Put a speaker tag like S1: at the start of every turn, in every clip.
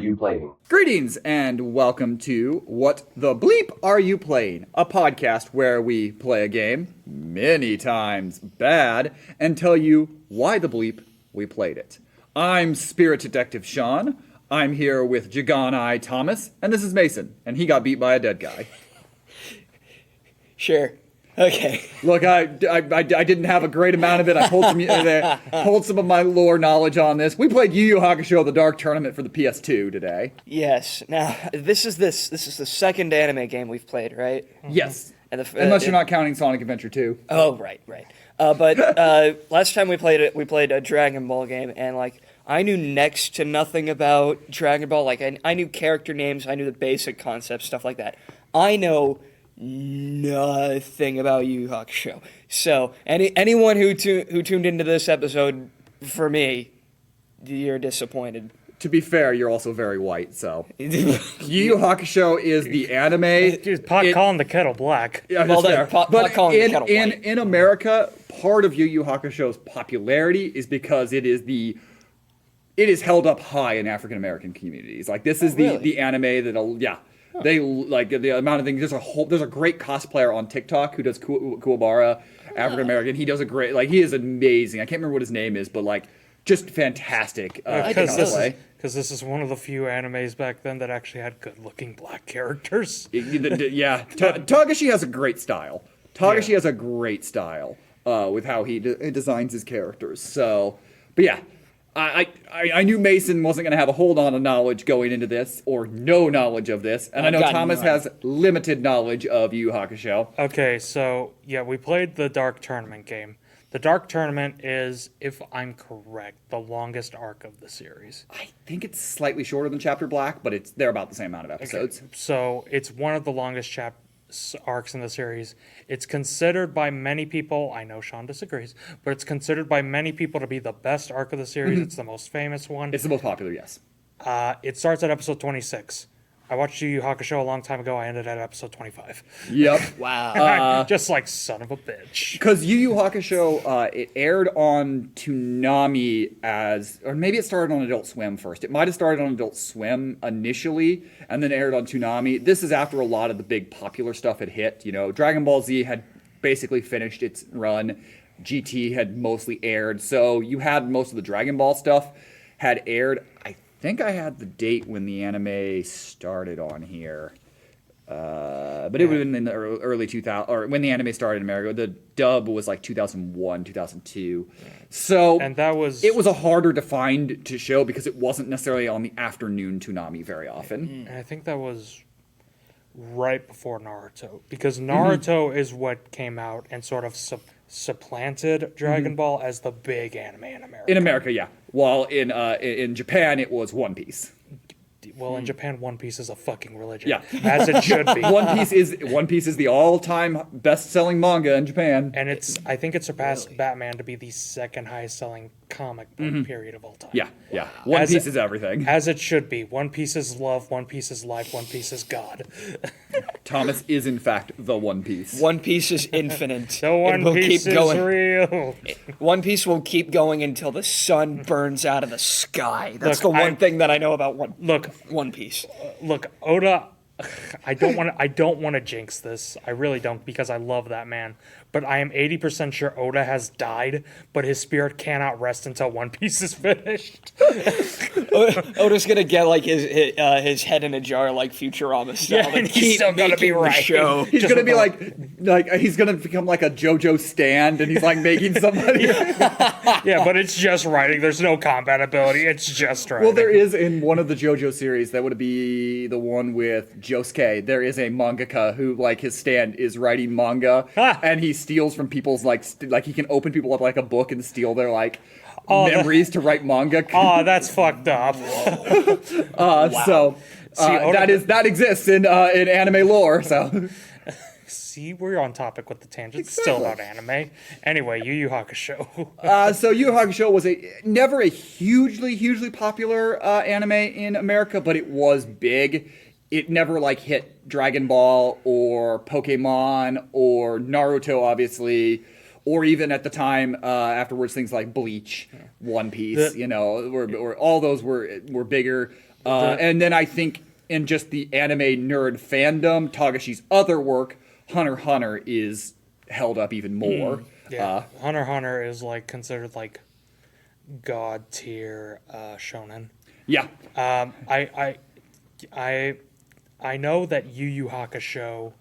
S1: you playing?
S2: Greetings and welcome to What the Bleep Are You Playing? A podcast where we play a game, many times bad, and tell you why the bleep we played it. I'm Spirit Detective Sean. I'm here with Jagon Eye Thomas, and this is Mason, and he got beat by a dead guy.
S3: Sure. Okay.
S2: Look, I didn't have a great amount of it. I pulled some of my lore knowledge on this. We played Yu Yu Hakusho, the Dark Tournament for the PS2 today.
S3: Yes. Now, this is the second anime game we've played, right?
S2: Yes.
S3: And
S2: Unless you're not counting Sonic Adventure 2.
S3: Oh, right. But last time we played it, we played a Dragon Ball game, and I knew next to nothing about Dragon Ball. I knew character names, I knew the basic concepts, stuff like that. I know nothing about Yu Yu Hakusho. So, anyone who tuned into this episode, for me, you're disappointed.
S2: To be fair, you're also very white, so. Yu Yu Hakusho is the anime.
S4: Dude, pot calling the kettle black.
S2: Yeah,
S3: Well,
S2: that's
S3: then,
S2: fair.
S3: pot calling the kettle white.
S2: In America, part of Yu Yu Hakusho's popularity is because it is held up high in African American communities. Like, this is the anime that'll, yeah. They like the amount of things. There's a great cosplayer on TikTok who does Kuwabara, African American. He does a great, he is amazing. I can't remember what his name is, but just fantastic cosplay.
S4: Because this is one of the few animes back then that actually had good-looking black characters.
S2: Yeah, Togashi has a great style. Togashi has a great style with how he designs his characters. So, but yeah. I knew Mason wasn't going to have a hold on of knowledge going into this, or no knowledge of this, and I know Thomas has limited knowledge of Yu Yu Hakusho.
S4: Okay, so, yeah, we played the Dark Tournament game. The Dark Tournament is, if I'm correct, the longest arc of the series.
S2: I think it's slightly shorter than Chapter Black, but they're about the same amount of episodes.
S4: Okay. So, it's one of the longest arcs in the series. It's considered by many people, I know Sean disagrees, but it's considered by many people to be the best arc of the series.
S2: Mm-hmm.
S4: It's the most famous one.
S2: It's the most popular, yes.
S4: It starts at episode 26. I watched Yu Yu Hakusho a long time ago. I ended at episode 25.
S2: Yep.
S3: Wow.
S4: Just like son of a bitch.
S2: Because Yu Yu Hakusho, it aired on Toonami or maybe it started on Adult Swim first. It might have started on Adult Swim initially, and then aired on Toonami. This is after a lot of the big popular stuff had hit. Dragon Ball Z had basically finished its run. GT had mostly aired, so you had most of the Dragon Ball stuff had aired. I think I had the date when the anime started on here. But it would have been in the early 2000s, or when the anime started in America. The dub was 2001, 2002. So
S4: and
S2: it was a harder to find to show because it wasn't necessarily on the afternoon Toonami very often.
S4: And I think that was right before Naruto, because Naruto is what came out and sort of supplanted Dragon Ball as the big anime in America.
S2: In America, yeah. While in Japan, it was One Piece.
S4: Well, in Japan, One Piece is a fucking religion.
S2: Yeah.
S4: As it should be.
S2: One Piece is the all-time best-selling manga in Japan.
S4: And I think it surpassed Batman to be the second highest-selling comic book period of all time.
S2: Yeah. One Piece is everything.
S4: As it should be. One Piece is love, One Piece is life, One Piece is God.
S2: Thomas is, in fact, the One Piece.
S3: One Piece is infinite.
S4: The One Piece is real.
S3: One Piece will keep going until the sun burns out of the sky. That's the one thing that I know about One Piece.
S4: Look, Oda, I don't want to jinx this. I really don't, because I love that man. But I am 80% sure Oda has died, but his spirit cannot rest until One Piece is finished.
S3: Oda's gonna get his head in a jar like Futurama style.
S4: Yeah, and he's still gonna be right.
S3: Show.
S2: He's gonna be he's gonna become like a JoJo stand, and he's making somebody.
S4: Yeah, but it's just writing. There's no combat ability. It's just writing.
S2: Well, there is in one of the JoJo series, that would be the one with Josuke. There is a mangaka who his stand is writing manga, and he steals from people's he can open people up like a book and steal their memories to write manga.
S4: Oh, that's fucked up.
S3: Wow.
S2: So that exists in anime lore. So
S4: See, we're on topic with the tangents. It's still about anime. Anyway, Yu Yu Hakusho.
S2: So Yu Yu Hakusho was never a hugely popular anime in America, but it was big. It never hit Dragon Ball or Pokemon or Naruto, obviously, or even at the time afterwards things like Bleach, One Piece. Or all those were bigger. And then I think in just the anime nerd fandom, Tagashi's other work, Hunter x Hunter, is held up even more.
S4: Yeah, Hunter x Hunter is like considered like god tier shonen.
S2: Yeah.
S4: I know that Yu Yu Hakusho,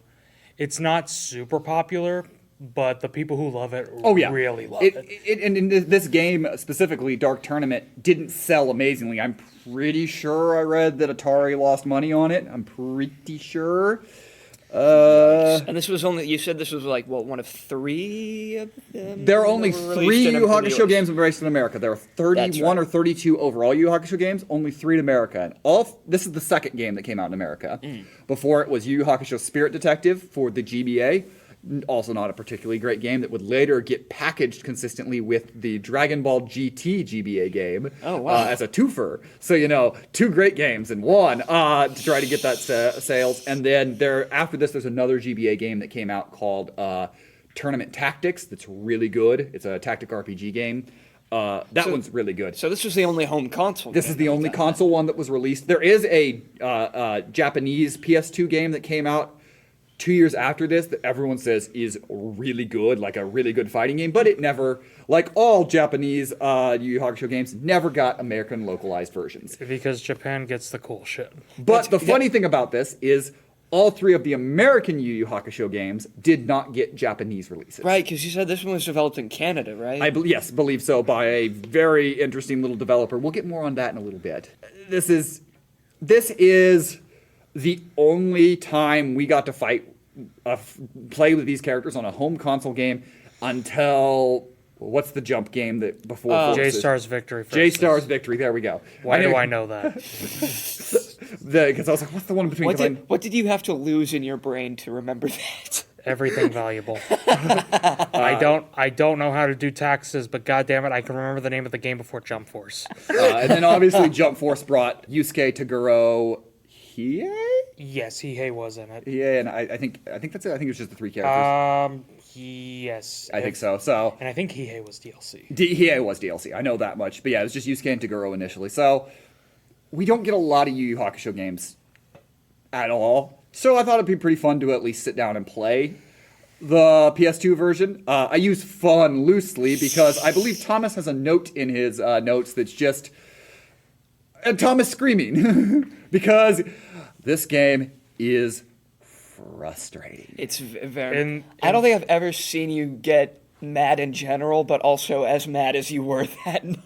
S4: it's not super popular, but the people who love it really love it.
S2: And in this game specifically, Dark Tournament didn't sell amazingly. I'm pretty sure I read that Atari lost money on it. I'm pretty sure.
S3: And this was only, you said this was like, what, one of 3 of them?
S2: There are only
S3: that were
S2: 3
S3: released
S2: Yu Yu
S3: in the
S2: Hakusho
S3: US?
S2: games released in America. There are 31 or 32 overall Yu Yu Hakusho games, only 3 in America. And this is the second game that came out in America. Before it was Yu Yu Hakusho Spirit Detective for the GBA. Also not a particularly great game that would later get packaged consistently with the Dragon Ball GT GBA game as a twofer. So, 2 great games in one to try to get that sales. And then after this, there's another GBA game that came out called Tournament Tactics that's really good. It's a tactic RPG game. That one's really good.
S3: So this was the only home console.
S2: This is the only console one that was released. There is a Japanese PS2 game that came out 2 years after this that everyone says is really good, like a really good fighting game, but it never, like all Japanese Yu Yu Hakusho games, never got American localized versions.
S4: Because Japan gets the cool shit.
S2: But the funny thing about this is all 3 of the American Yu Yu Hakusho games did not get Japanese releases.
S3: Right, because you said this one was developed in Canada, right?
S2: I believe so, by a very interesting little developer. We'll get more on that in a little bit. This is the only time we got to play with these characters on a home console game until what's the jump game that before
S4: J-Star's Victory.
S2: J-Star's Victory. There we go.
S4: Why do I know that?
S2: Because I was like, what's the one between?
S3: What did you have to lose in your brain to remember that?
S4: Everything valuable. I don't know how to do taxes, but goddamn it, I can remember the name of the game before Jump Force.
S2: And then obviously Jump Force brought Yusuke, Taguro, Hiei?
S4: Yes, Hiei was in it.
S2: Yeah, and I think that's it. I think it was just the 3 characters.
S4: Yes.
S2: I think so.
S4: And I think Hiei was DLC.
S2: Hiei was DLC. I know that much. But yeah, it was just Yusuke and Taguro initially. So we don't get a lot of Yu Yu Hakusho games at all. So I thought it'd be pretty fun to at least sit down and play the PS2 version. I use fun loosely because I believe Thomas has a note in his notes that's just Thomas screaming because this game is frustrating.
S3: It's very... I don't think I've ever seen you get mad in general, but also as mad as you were that night.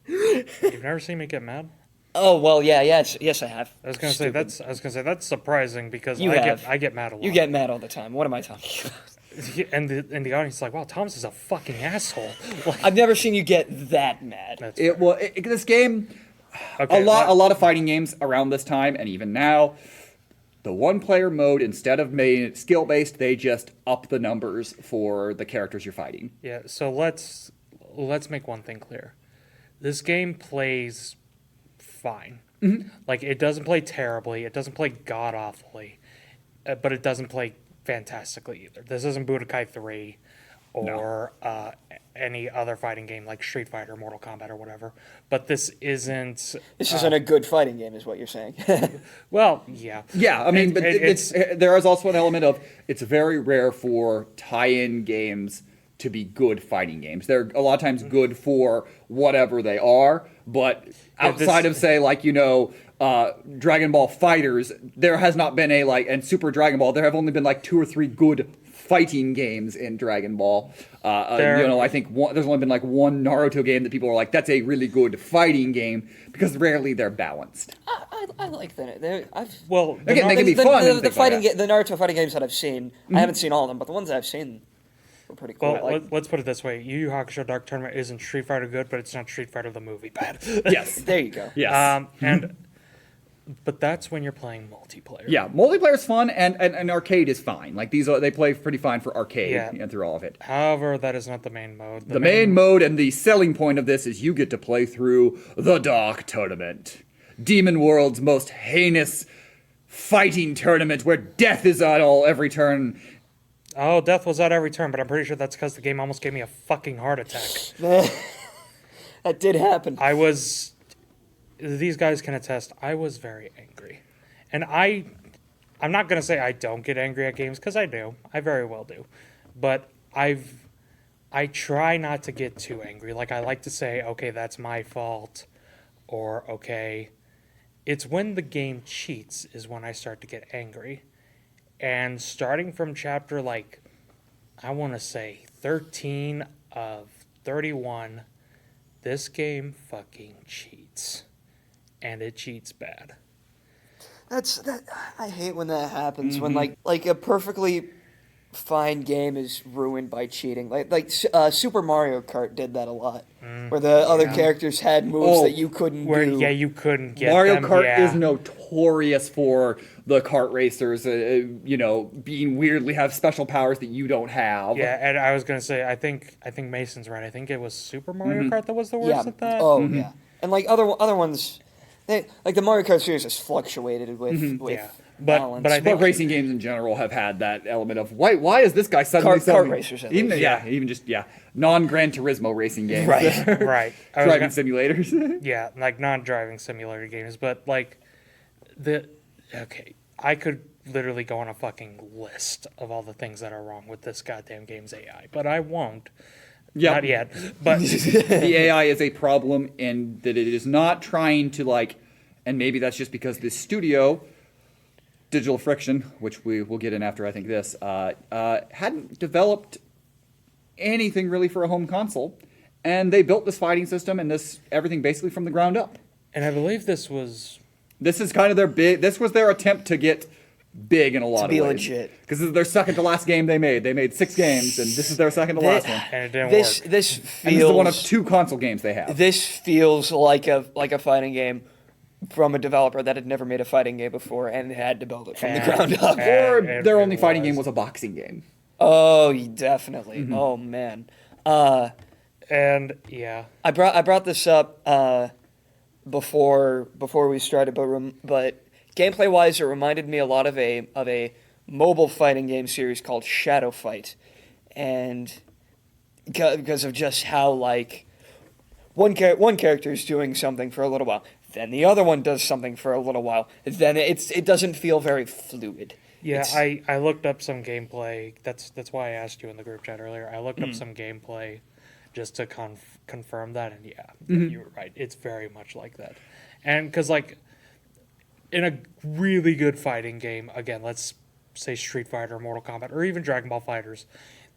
S4: You've never seen me get mad?
S3: Oh, well, yes, I have.
S4: I was gonna say that's surprising because I get mad a lot.
S3: You get mad all the time. What am I talking about?
S4: And the audience is like, wow, Thomas is a fucking asshole.
S3: I've never seen you get that mad.
S2: This game... Okay, a lot of fighting games around this time, and even now, the one-player mode, instead of making it skill-based, they just up the numbers for the characters you're fighting.
S4: Yeah, so let's make one thing clear. This game plays fine.
S2: Mm-hmm.
S4: Like, it doesn't play terribly, it doesn't play god-awfully, but it doesn't play fantastically either. This isn't Budokai 3 or any other fighting game like Street Fighter, Mortal Kombat, or whatever. But this isn't...
S3: This isn't a good fighting game, is what you're saying.
S4: Well, yeah.
S2: Yeah, I mean, there is also an element of it's very rare for tie-in games to be good fighting games. They're a lot of times good for whatever they are, but outside of, say, like, Dragon Ball Fighters, there has not been and Super Dragon Ball, there have only been 2 or 3 good fighting games in Dragon Ball. I think there's only been one Naruto game that people are like, that's a really good fighting game, because rarely they're balanced.
S3: I like that. They
S2: can be fun.
S3: The Naruto fighting games that I've seen, I haven't seen all of them, but the ones that I've seen were pretty cool.
S4: Well, let's put it this way: Yu Yu Hakusho Dark Tournament isn't Street Fighter good, but it's not Street Fighter the movie bad.
S2: Yes,
S3: there you go.
S2: Yes,
S4: But that's when you're playing multiplayer.
S2: Yeah, multiplayer's fun, and arcade is fine. They play pretty fine for arcade and through all of it.
S4: However, that is not the main mode.
S2: The main mode and the selling point of this is you get to play through the Dark Tournament, Demon World's most heinous fighting tournament where death is at every turn.
S4: Oh, death was at every turn, but I'm pretty sure that's because the game almost gave me a fucking heart attack.
S3: That did happen.
S4: I was these guys can attest, I was very angry. And I'm not going to say I don't get angry at games, because I do. I very well do. But I try not to get too angry. Like, I like to say, okay, that's my fault, or okay, it's when the game cheats is when I start to get angry. And starting from chapter, like, I want to say 13 of 31, this game fucking cheats. And it cheats bad.
S3: I hate when that happens, when like a perfectly fine game is ruined by cheating. Like Super Mario Kart did that a lot, where the other characters had moves that you couldn't
S4: Where,
S3: do.
S4: yeah, you couldn't get
S2: Mario
S4: them,
S2: Kart
S4: yeah.
S2: is notorious for the kart racers, being weirdly have special powers that you don't have.
S4: Yeah, and I was gonna say, I think Mason's right. I think it was Super Mario Kart that was the worst at that.
S3: Oh yeah, and like other ones, like the Mario Kart series has fluctuated with
S4: Yeah.
S3: balance.
S4: But I
S2: But
S4: think
S2: racing games in general have had that element of why is this guy suddenly
S3: Kart racers, at
S2: even
S3: least.
S2: even just non-Gran Turismo racing games,
S3: Right.
S4: right. I was
S2: driving
S4: gonna-
S2: simulators.
S4: yeah, like non-driving simulator games, but like I could literally go on a fucking list of all the things that are wrong with this goddamn game's AI, but I won't.
S2: Yeah.
S4: Not yet. But
S2: The AI is a problem in that it is not trying to and maybe that's just because this studio, Digital Friction, which we will get in after I think this, hadn't developed anything really for a home console, and they built this fighting system and this everything basically from the ground up.
S4: and I believe this was
S2: This is kind of this was their attempt to get big in a lot of
S3: be
S2: ways.
S3: legit.
S2: Because this is their second to last game they made. They made 6 games, and this is their second to last one.
S4: and it didn't
S3: this
S4: work.
S3: this
S2: And this is one of
S3: feels
S2: 2 console games they have.
S3: this feels like a fighting game from a developer that had never made a fighting game before and had to build it from the ground up.
S2: Or
S4: it
S2: their
S4: really
S2: only fighting
S4: was.
S2: game was a boxing game.
S3: Oh, definitely. Oh man.
S4: And yeah,
S3: I brought this up before we started, but gameplay wise, it reminded me a lot of a mobile fighting game series called Shadow Fight, and because of just how like one character is doing something for a little while, then the other one does something for a little while, then it doesn't feel very fluid.
S4: yeah.
S3: It's-
S4: I looked up some gameplay. That's why I asked you in the group chat earlier. I looked up some gameplay just to confirm that, and you were right. It's very much like that, and because like in a really good fighting game, again, let's say Street Fighter, Mortal Kombat, or even Dragon Ball Fighters,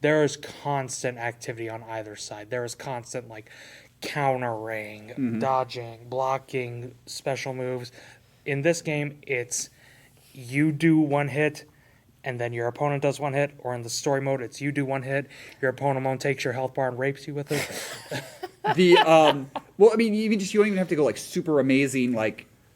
S4: there is constant activity on either side. There is constant like countering, dodging, blocking, special moves. In this game, it's you do one hit, and then your opponent does one hit, or in the story mode, it's you do one hit, your opponent takes your health bar and rapes you with it.
S2: Well, I mean, you don't even have to go super amazing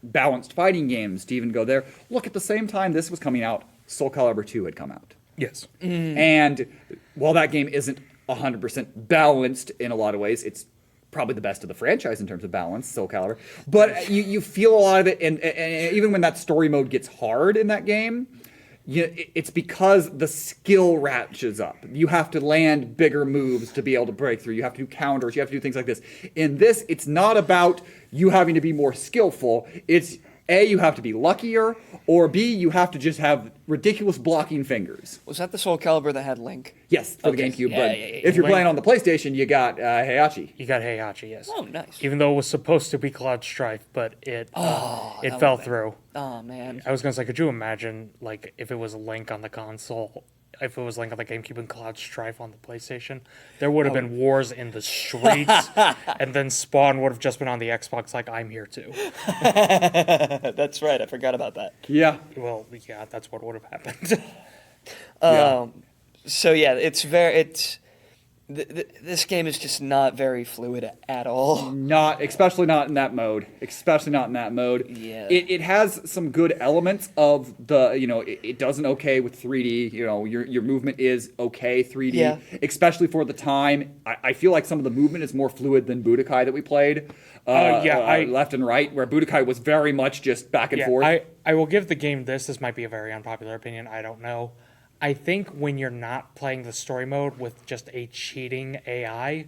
S2: balanced fighting games to even go there. Look, at the same time this was coming out, Soul Calibur 2 had come out.
S4: Yes.
S2: And while that game isn't 100% balanced in a lot of ways, it's probably the best of the franchise in terms of balance, Soul Calibur. But you feel a lot of it, and even when that story mode gets hard in that game, it's because the skill ratchets up. You have to land bigger moves to be able to break through. You have to do counters. You have to do things like this. In this, it's not about you having to be more skillful. It's A, you have to be luckier, or B, you have to just have ridiculous blocking fingers.
S3: Was that the Soul Calibur that had Link?
S2: Yes, for the
S3: Okay.
S2: GameCube.
S3: Yeah,
S2: But
S3: yeah, yeah.
S2: if you're
S4: Link-
S2: playing on the PlayStation, you got Heihachi.
S4: You got Heihachi, yes.
S3: Oh, nice.
S4: Even though it was supposed to be Cloud Strife, but it
S3: that
S4: fell
S3: would've been-
S4: through.
S3: Oh man.
S4: I was gonna say, could you imagine if it was Link on the console, if it was Link on the GameCube and Cloud Strife on the PlayStation, there would have been wars in the streets, and then Spawn would have just been on the Xbox like, I'm here too.
S3: That's right. I forgot about that.
S2: Yeah.
S4: Well, yeah, that's what would have happened.
S3: So yeah, this game is just not very fluid at all.
S2: Especially not in that mode.
S3: Yeah.
S2: It has some good elements of it does an okay with 3D. Your movement is okay 3D,
S3: Yeah.
S2: especially for the time. I feel like some of the movement is more fluid than Budokai that we played. Left and right, where Budokai was very much just back and
S4: Yeah,
S2: forth.
S4: I will give the game this. This might be a very unpopular opinion. I don't know. I think when you're not playing the story mode with just a cheating AI,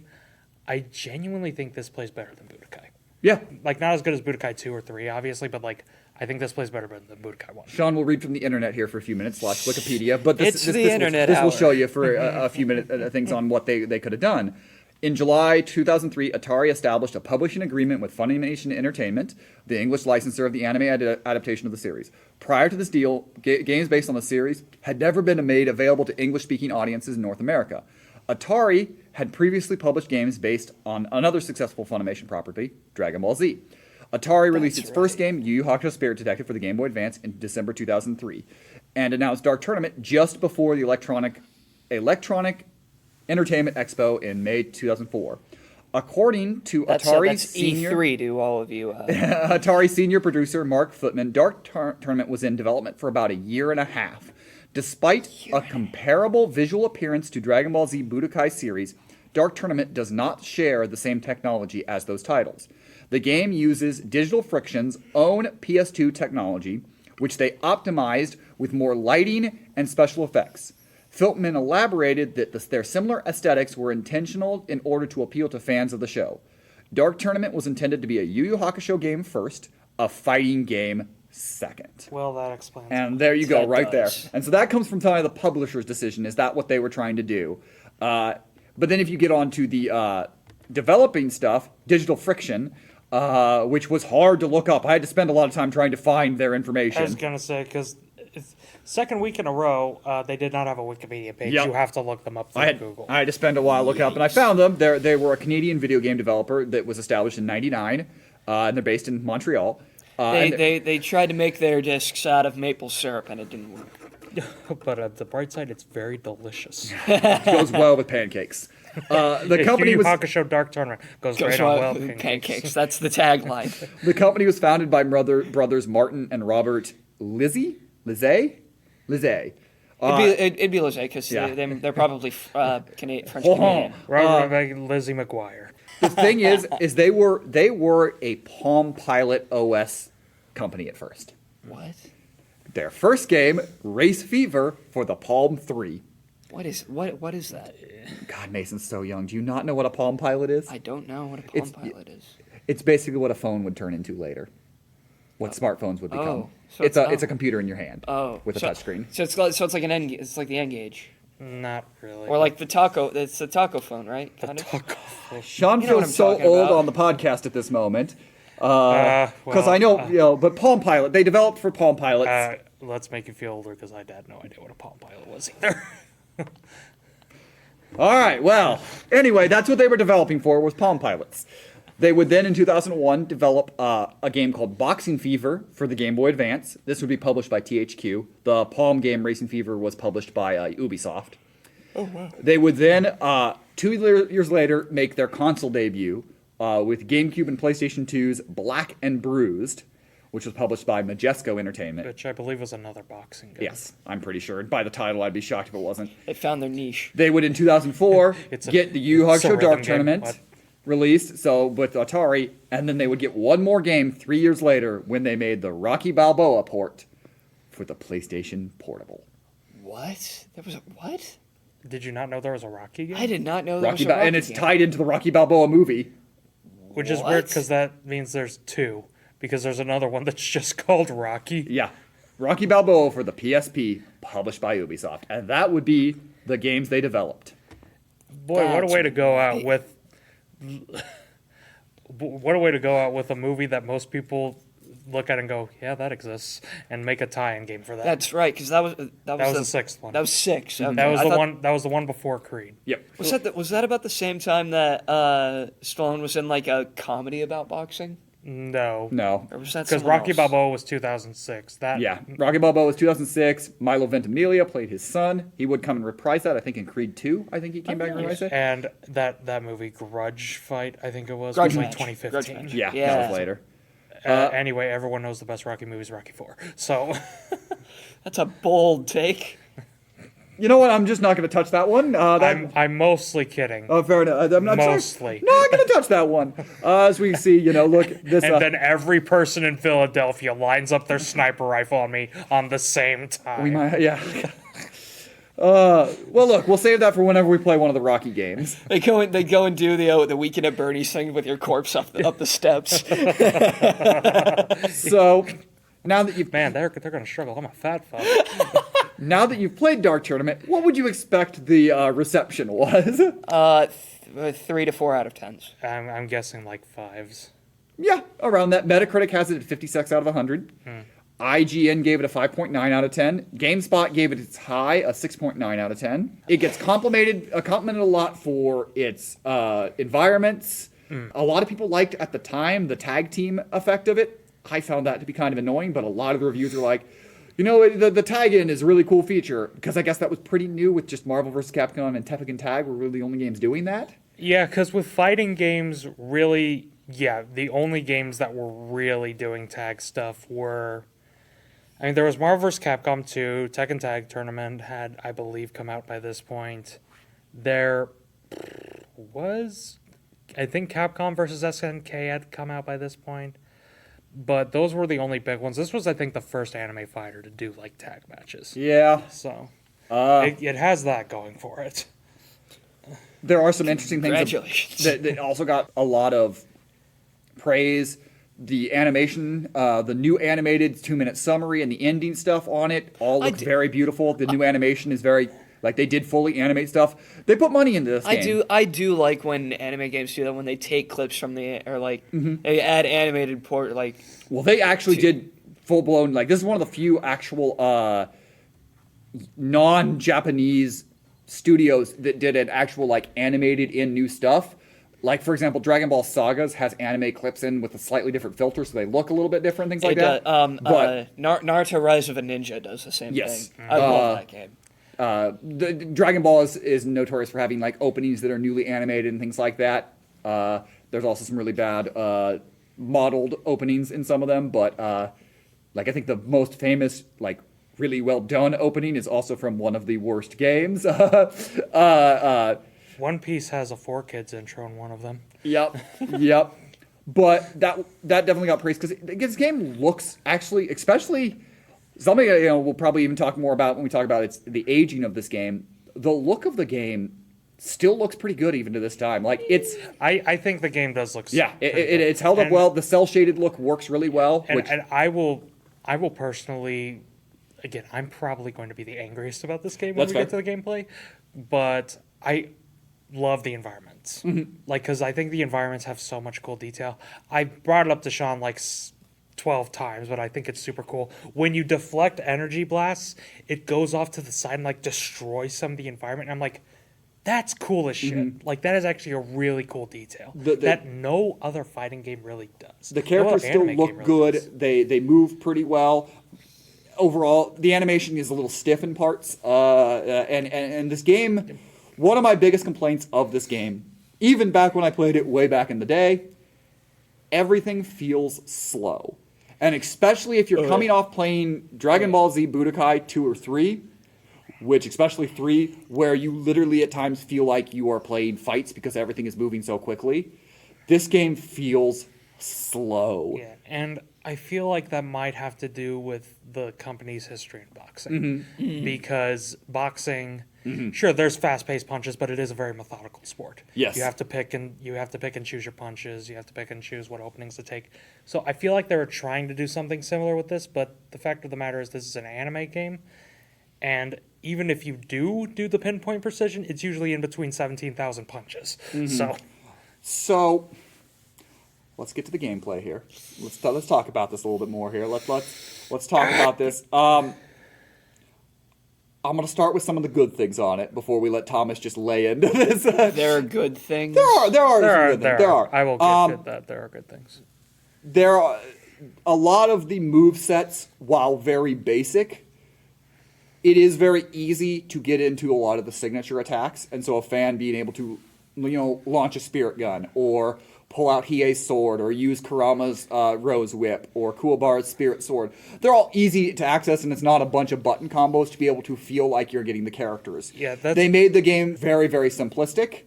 S4: I genuinely think this plays better than Budokai.
S2: Yeah.
S4: Like, not as good as Budokai 2 or 3, obviously, but, like, I think this plays better than Budokai 1.
S2: Sean will read from the internet here for a few minutes, /Wikipedia, but this,
S3: It's
S2: this,
S3: the
S2: this,
S3: internet
S2: will, this will
S3: hour.
S2: show you for a few minutes things on what they could have done. In July 2003, Atari established a publishing agreement with Funimation Entertainment, the English licensor of the anime adaptation of the series. Prior to this deal, games based on the series had never been made available to English-speaking audiences in North America. Atari had previously published games based on another successful Funimation property, Dragon Ball Z. Atari released its first game, Yu Yu Hakusho Spirit Detective, for the Game Boy Advance in December 2003, and announced Dark Tournament just before the Electronic Entertainment Expo in May 2004. According to Atari's
S3: that's
S2: senior
S3: E3 to all of you.
S2: Atari senior producer Mark Footman, Dark Tournament was in development for about a year and a half. Despite a comparable visual appearance to Dragon Ball Z Budokai series, Dark Tournament does not share the same technology as those titles. The game uses Digital Friction's own PS2 technology, which they optimized with more lighting and special effects. Filtman elaborated that their similar aesthetics were intentional in order to appeal to fans of the show. Dark Tournament was intended to be a Yu Yu Hakusho game first, a fighting game second.
S4: Well, that explains.
S2: And there you go,
S3: That
S2: right
S3: does.
S2: there. And so that comes from kind of the publisher's decision. Is that what they were trying to do? But then if you get on to the developing stuff, Digital Friction, which was hard to look up. I had to spend a lot of time trying to find their information.
S4: I was going to say, because second week in a row, they did not have a Wikipedia page.
S2: Yep.
S4: You have to look them up through
S2: I
S4: Google.
S2: had to spend a while looking up, and I found them. They were a Canadian video game developer that was established in '99, and they're based in Montreal.
S3: They tried to make their discs out of maple syrup, and it didn't work.
S4: But at the bright side, it's very delicious.
S2: It goes well with pancakes. The company
S4: Yu Yu
S2: was
S4: Hakusho Dark Tournament goes
S3: Goes
S4: right on
S3: well
S4: well
S3: with
S4: with
S3: pancakes. That's the tagline.
S2: the company was founded by brothers Martin and Robert Lizzie.
S3: It'd be Lizzie, because
S2: yeah.
S3: they're probably French Canadian.
S4: Robert Lizzie McGuire.
S2: The thing is they were a Palm Pilot OS company at first.
S3: What?
S2: Their first game, Race Fever, for the Palm 3.
S3: What is that?
S2: God, Mason's so young. Do you not know what a Palm Pilot is?
S3: I don't know what a Palm Pilot is.
S2: It's basically what a phone would turn into later. What smartphones would become.
S3: Oh, so
S2: it's a computer in your hand.
S3: Oh.
S2: With a
S3: So-
S2: touchscreen.
S3: So it's like it's like the N-Gauge.
S4: Not really.
S3: Or like the taco, it's the taco phone, right? Kind of.
S2: Sean
S3: You know what
S2: feels
S3: I'm
S2: so
S3: talking
S2: old
S3: about.
S2: on the podcast at this moment.
S4: Well,
S2: Because I know, but Palm Pilot, they developed for Palm Pilots.
S4: let's make you feel older, because I had no idea what a Palm Pilot was either.
S2: All right, well, anyway, that's what they were developing for, was Palm Pilots. They would then, in 2001, develop a game called Boxing Fever for the Game Boy Advance. This would be published by THQ. The Palm game Racing Fever was published by Ubisoft. Oh, wow. They would then, 2 years later, make their console debut with GameCube and PlayStation 2's Black and Bruised, which was published by Majesco Entertainment.
S4: Which I believe was another boxing game.
S2: Yes, I'm pretty sure. By the title, I'd be shocked if it wasn't.
S3: They found their niche.
S2: They would, in 2004, get the Yu Yu
S4: it's a
S2: Hakusho
S4: rhythm
S2: Dark
S4: game.
S2: Tournament
S4: What?
S2: released, so with Atari, and then they would get one more game 3 years later when they made the Rocky Balboa port for the PlayStation Portable.
S3: What? There was a what?
S4: Did you not know there was a Rocky game?
S3: I did not know there was a Rocky
S2: And it's
S3: game.
S2: tied into the Rocky Balboa movie.
S4: Which is
S3: What?
S4: weird, because that means there's two. Because there's another one that's just called Rocky.
S2: Yeah. Rocky Balboa for the PSP, published by Ubisoft. And that would be the games they developed.
S4: Boy, what a
S3: That's
S4: way to go out
S3: right.
S4: with... What a way to go out with a movie that most people look at and go, yeah, that exists, and make a tie-in game for that.
S3: That's right, because that was
S4: the sixth one.
S3: That was 6. Okay.
S4: That was
S3: I
S4: the
S3: thought-
S4: one. That was the one before Creed.
S2: Yep.
S3: Was that about the same time that Stallone was in like a comedy about boxing?
S4: No,
S2: No.
S3: Or was that
S4: because
S3: someone
S4: Rocky
S3: else?
S4: Balboa was 2006. That
S2: Yeah. Rocky Balboa was 2006. Milo Ventimiglia played his son. He would come and reprise that, I think, in Creed 2. I think he came back and reprised it.
S4: And that movie Grudge Fight, I think it was,
S3: Grudge
S4: was like
S3: Match.
S4: 2015.
S3: Grudge Match.
S2: Yeah,
S3: Yeah.
S2: that was later.
S4: Anyway, everyone knows the best Rocky movie is Rocky 4. So
S3: That's a bold take.
S2: You know what? I'm just not going to touch that one.
S4: I'm mostly kidding.
S2: Oh, fair enough. I'm not
S4: Mostly.
S2: Not going to touch that one. As we see, look, this.
S4: And then every person in Philadelphia lines up their sniper rifle on me on the same time.
S2: we might, yeah. Well, look, we'll save that for whenever we play one of the Rocky games.
S3: They go and do the Weekend at Bernie's thing with your corpse up the steps.
S2: So, now that you've
S4: Man, they're gonna struggle. I'm a fat fuck.
S2: now that you've played Dark Tournament, what would you expect the reception was?
S3: 3 to 4 out of 10s.
S4: I'm guessing like 5s.
S2: Yeah, around that. Metacritic has it at 56 out of 100. IGN gave it a 5.9 out of 10. GameSpot gave it its high, a 6.9 out of 10. It gets complimented a lot for its environments. A lot of people liked, at the time, the tag team effect of it. I found that to be kind of annoying, but a lot of the reviews are like, the tag-in is a really cool feature, because I guess that was pretty new with just Marvel vs. Capcom and Tekken Tag were really the only games doing that.
S4: Yeah, because with fighting games, really, the only games that were really doing tag stuff were... I mean, there was Marvel vs. Capcom 2, Tekken Tag Tournament had, I believe, come out by this point. There was... I think Capcom vs. SNK had come out by this point. But those were the only big ones. This was, I think, the first anime fighter to do, like, tag matches.
S2: Yeah.
S4: So, it has that going for it.
S2: There are some interesting things
S3: Congratulations.
S2: that also got a lot of praise. The animation, the new animated 2-minute summary and the ending stuff on it all look very beautiful. The new animation is very... Like, they did fully animate stuff. They put money into this game.
S3: I do like when anime games do that, when they take clips from they add animated
S2: Well, they actually did full-blown... Like, this is one of the few actual non-Japanese studios that did an actual, like, animated in new stuff. Like, for example, Dragon Ball Sagas has anime clips in with a slightly different filter, so they look a little bit different, things like that. But
S3: Naruto Rise of a Ninja does the same
S2: Yes.
S3: thing. I love that game.
S2: The Dragon Ball is notorious for having, like, openings that are newly animated and things like that. There's also some really bad modeled openings in some of them, but like, I think the most famous, like, really well done opening is also from one of the worst games.
S4: One Piece has a 4Kids intro in one of them.
S2: Yep. But that definitely got praised because this game looks actually, especially something we'll probably even talk more about when we talk about the aging of this game. The look of the game still looks pretty good even to this time. Like, it's...
S4: I think the game does look...
S2: it's held up well. The cel-shaded look works really well.
S4: And I will personally... Again, I'm probably going to be the angriest about this game when we get to the gameplay. But I love the environments. Like, because I think the environments have so much cool detail. I brought it up to Sean like 12 times, but I think it's super cool. When you deflect energy blasts, it goes off to the side and, like, destroys some of the environment. And I'm like, that's cool as shit. Like, that is actually a really cool detail that no other fighting game really does.
S2: The characters still look good. They move pretty well. Overall, the animation is a little stiff in parts. And this game, one of my biggest complaints of this game, even back when I played it way back in the day, everything feels slow. And especially if you're coming off playing Dragon Ball Z Budokai 2 or 3, which especially 3, where you literally at times feel like you are playing fights because everything is moving so quickly, this game feels slow.
S4: Yeah, and I feel like that might have to do with the company's history in boxing. Because boxing, sure, there's fast-paced punches, but it is a very methodical sport.
S2: Yes.
S4: You have to pick and choose your punches. You have to pick and choose what openings to take. So I feel like they were trying to do something similar with this, but the fact of the matter is this is an anime game, and even if you do the pinpoint precision, it's usually in between 17,000 punches.
S2: So let's get to the gameplay here. Let's talk about this a little bit more here. Let's talk about this. I'm going to start with some of the good things on it before we let Thomas just lay into this.
S3: There are good things.
S2: There are good things. There are.
S4: I will give it that. There are good things.
S2: There are a lot of the move sets, while very basic, it is very easy to get into a lot of the signature attacks, and so a fan being able to, launch a spirit gun or pull out Hiei's sword, or use Kurama's Rose Whip, or Kuwabara's Spirit Sword. They're all easy to access, and it's not a bunch of button combos to be able to feel like you're getting the characters.
S4: Yeah,
S2: they made the game very, very simplistic.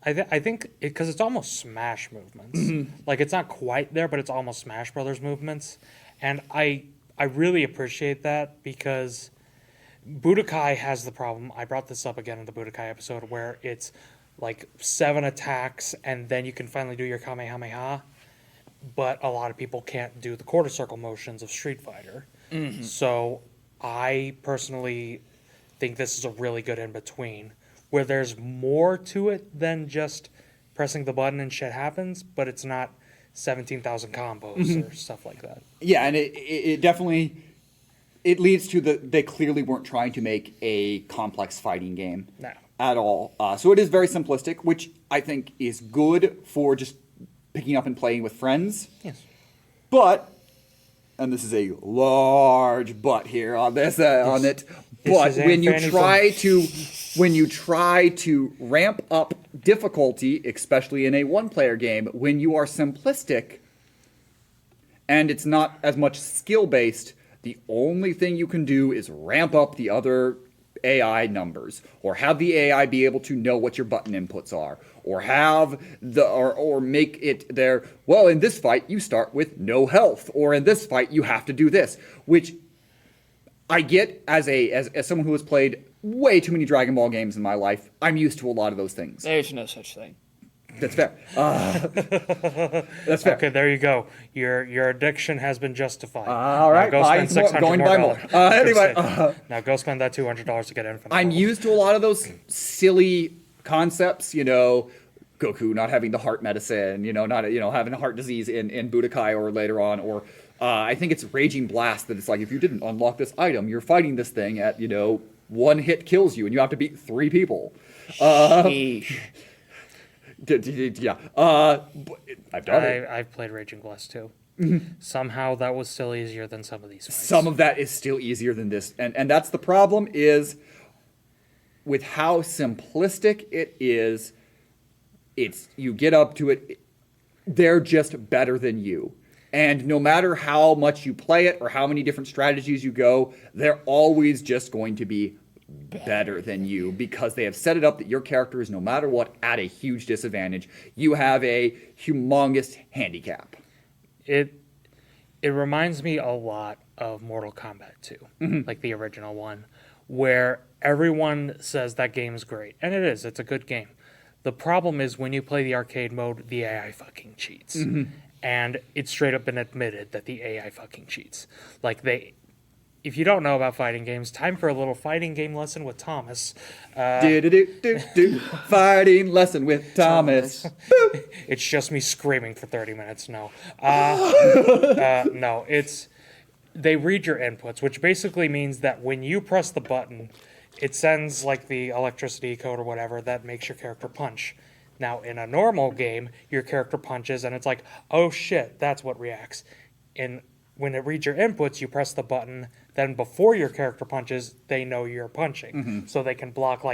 S4: I think because it's almost Smash movements. Like, it's not quite there, but it's almost Smash Brothers movements. And I really appreciate that, because Budokai has the problem. I brought this up again in the Budokai episode where it's like 7 attacks and then you can finally do your Kamehameha. But a lot of people can't do the quarter circle motions of Street Fighter. So I personally think this is a really good in between where there's more to it than just pressing the button and shit happens, but it's not 17,000 combos or stuff like that.
S2: Yeah, and it definitely it leads to they clearly weren't trying to make a complex fighting game
S4: No.
S2: at all. So it is very simplistic, which I think is good for just picking up and playing with friends.
S4: Yes.
S2: But, and this is a large but here on this on it. But
S4: is
S2: when you
S4: Fanny
S2: try to ramp up difficulty, especially in a one-player game, when you are simplistic and it's not as much skill-based, the only thing you can do is ramp up the other AI numbers, or have the AI be able to know what your button inputs are, or have or make it there. Well, in this fight you start with no health, or in this fight you have to do this, which I get as someone who has played way too many Dragon Ball games in my life. I'm used to a lot of those things.
S3: There's no such thing.
S2: That's fair. That's fair.
S4: Okay, there you go. Your addiction has been justified.
S2: All right,
S4: now go spend $600
S2: going to buy more.
S4: dollars.
S2: Anyway,
S4: Now go spend that $200 to get Infinite.
S2: I'm
S4: World.
S2: used to a lot of those silly concepts, Goku not having the heart medicine, not having a heart disease in Budokai or later on, or I think it's Raging Blast that it's like if you didn't unlock this item, you're fighting this thing at one hit kills you and you have to beat 3 people.
S3: Sheesh.
S2: Yeah, I've done it.
S4: I've played Raging Blast too. Somehow that was still easier than some of these fights.
S2: Some of that is still easier than this, and that's the problem is with how simplistic it is. It's you get up to it, they're just better than you. And no matter how much you play it or how many different strategies you go, they're always just going to be better than you because they have set it up that your character is no matter what at a huge disadvantage. You have a humongous handicap.
S4: It reminds me a lot of Mortal Kombat 2, like the original one, where everyone says that game's great. And it is. It's a good game. The problem is when you play the arcade mode, the AI fucking cheats. And it's straight up been admitted that the AI fucking cheats. If you don't know about fighting games, time for a little fighting game lesson with Thomas.
S2: Fighting lesson with Thomas.
S4: It's just me screaming for 30 minutes. No. No, they read your inputs, which basically means that when you press the button, it sends like the electricity code or whatever that makes your character punch. Now, in a normal game, your character punches and it's like, oh shit, that's what reacts. When it reads your inputs, you press the button, then before your character punches, they know you're punching. So they can block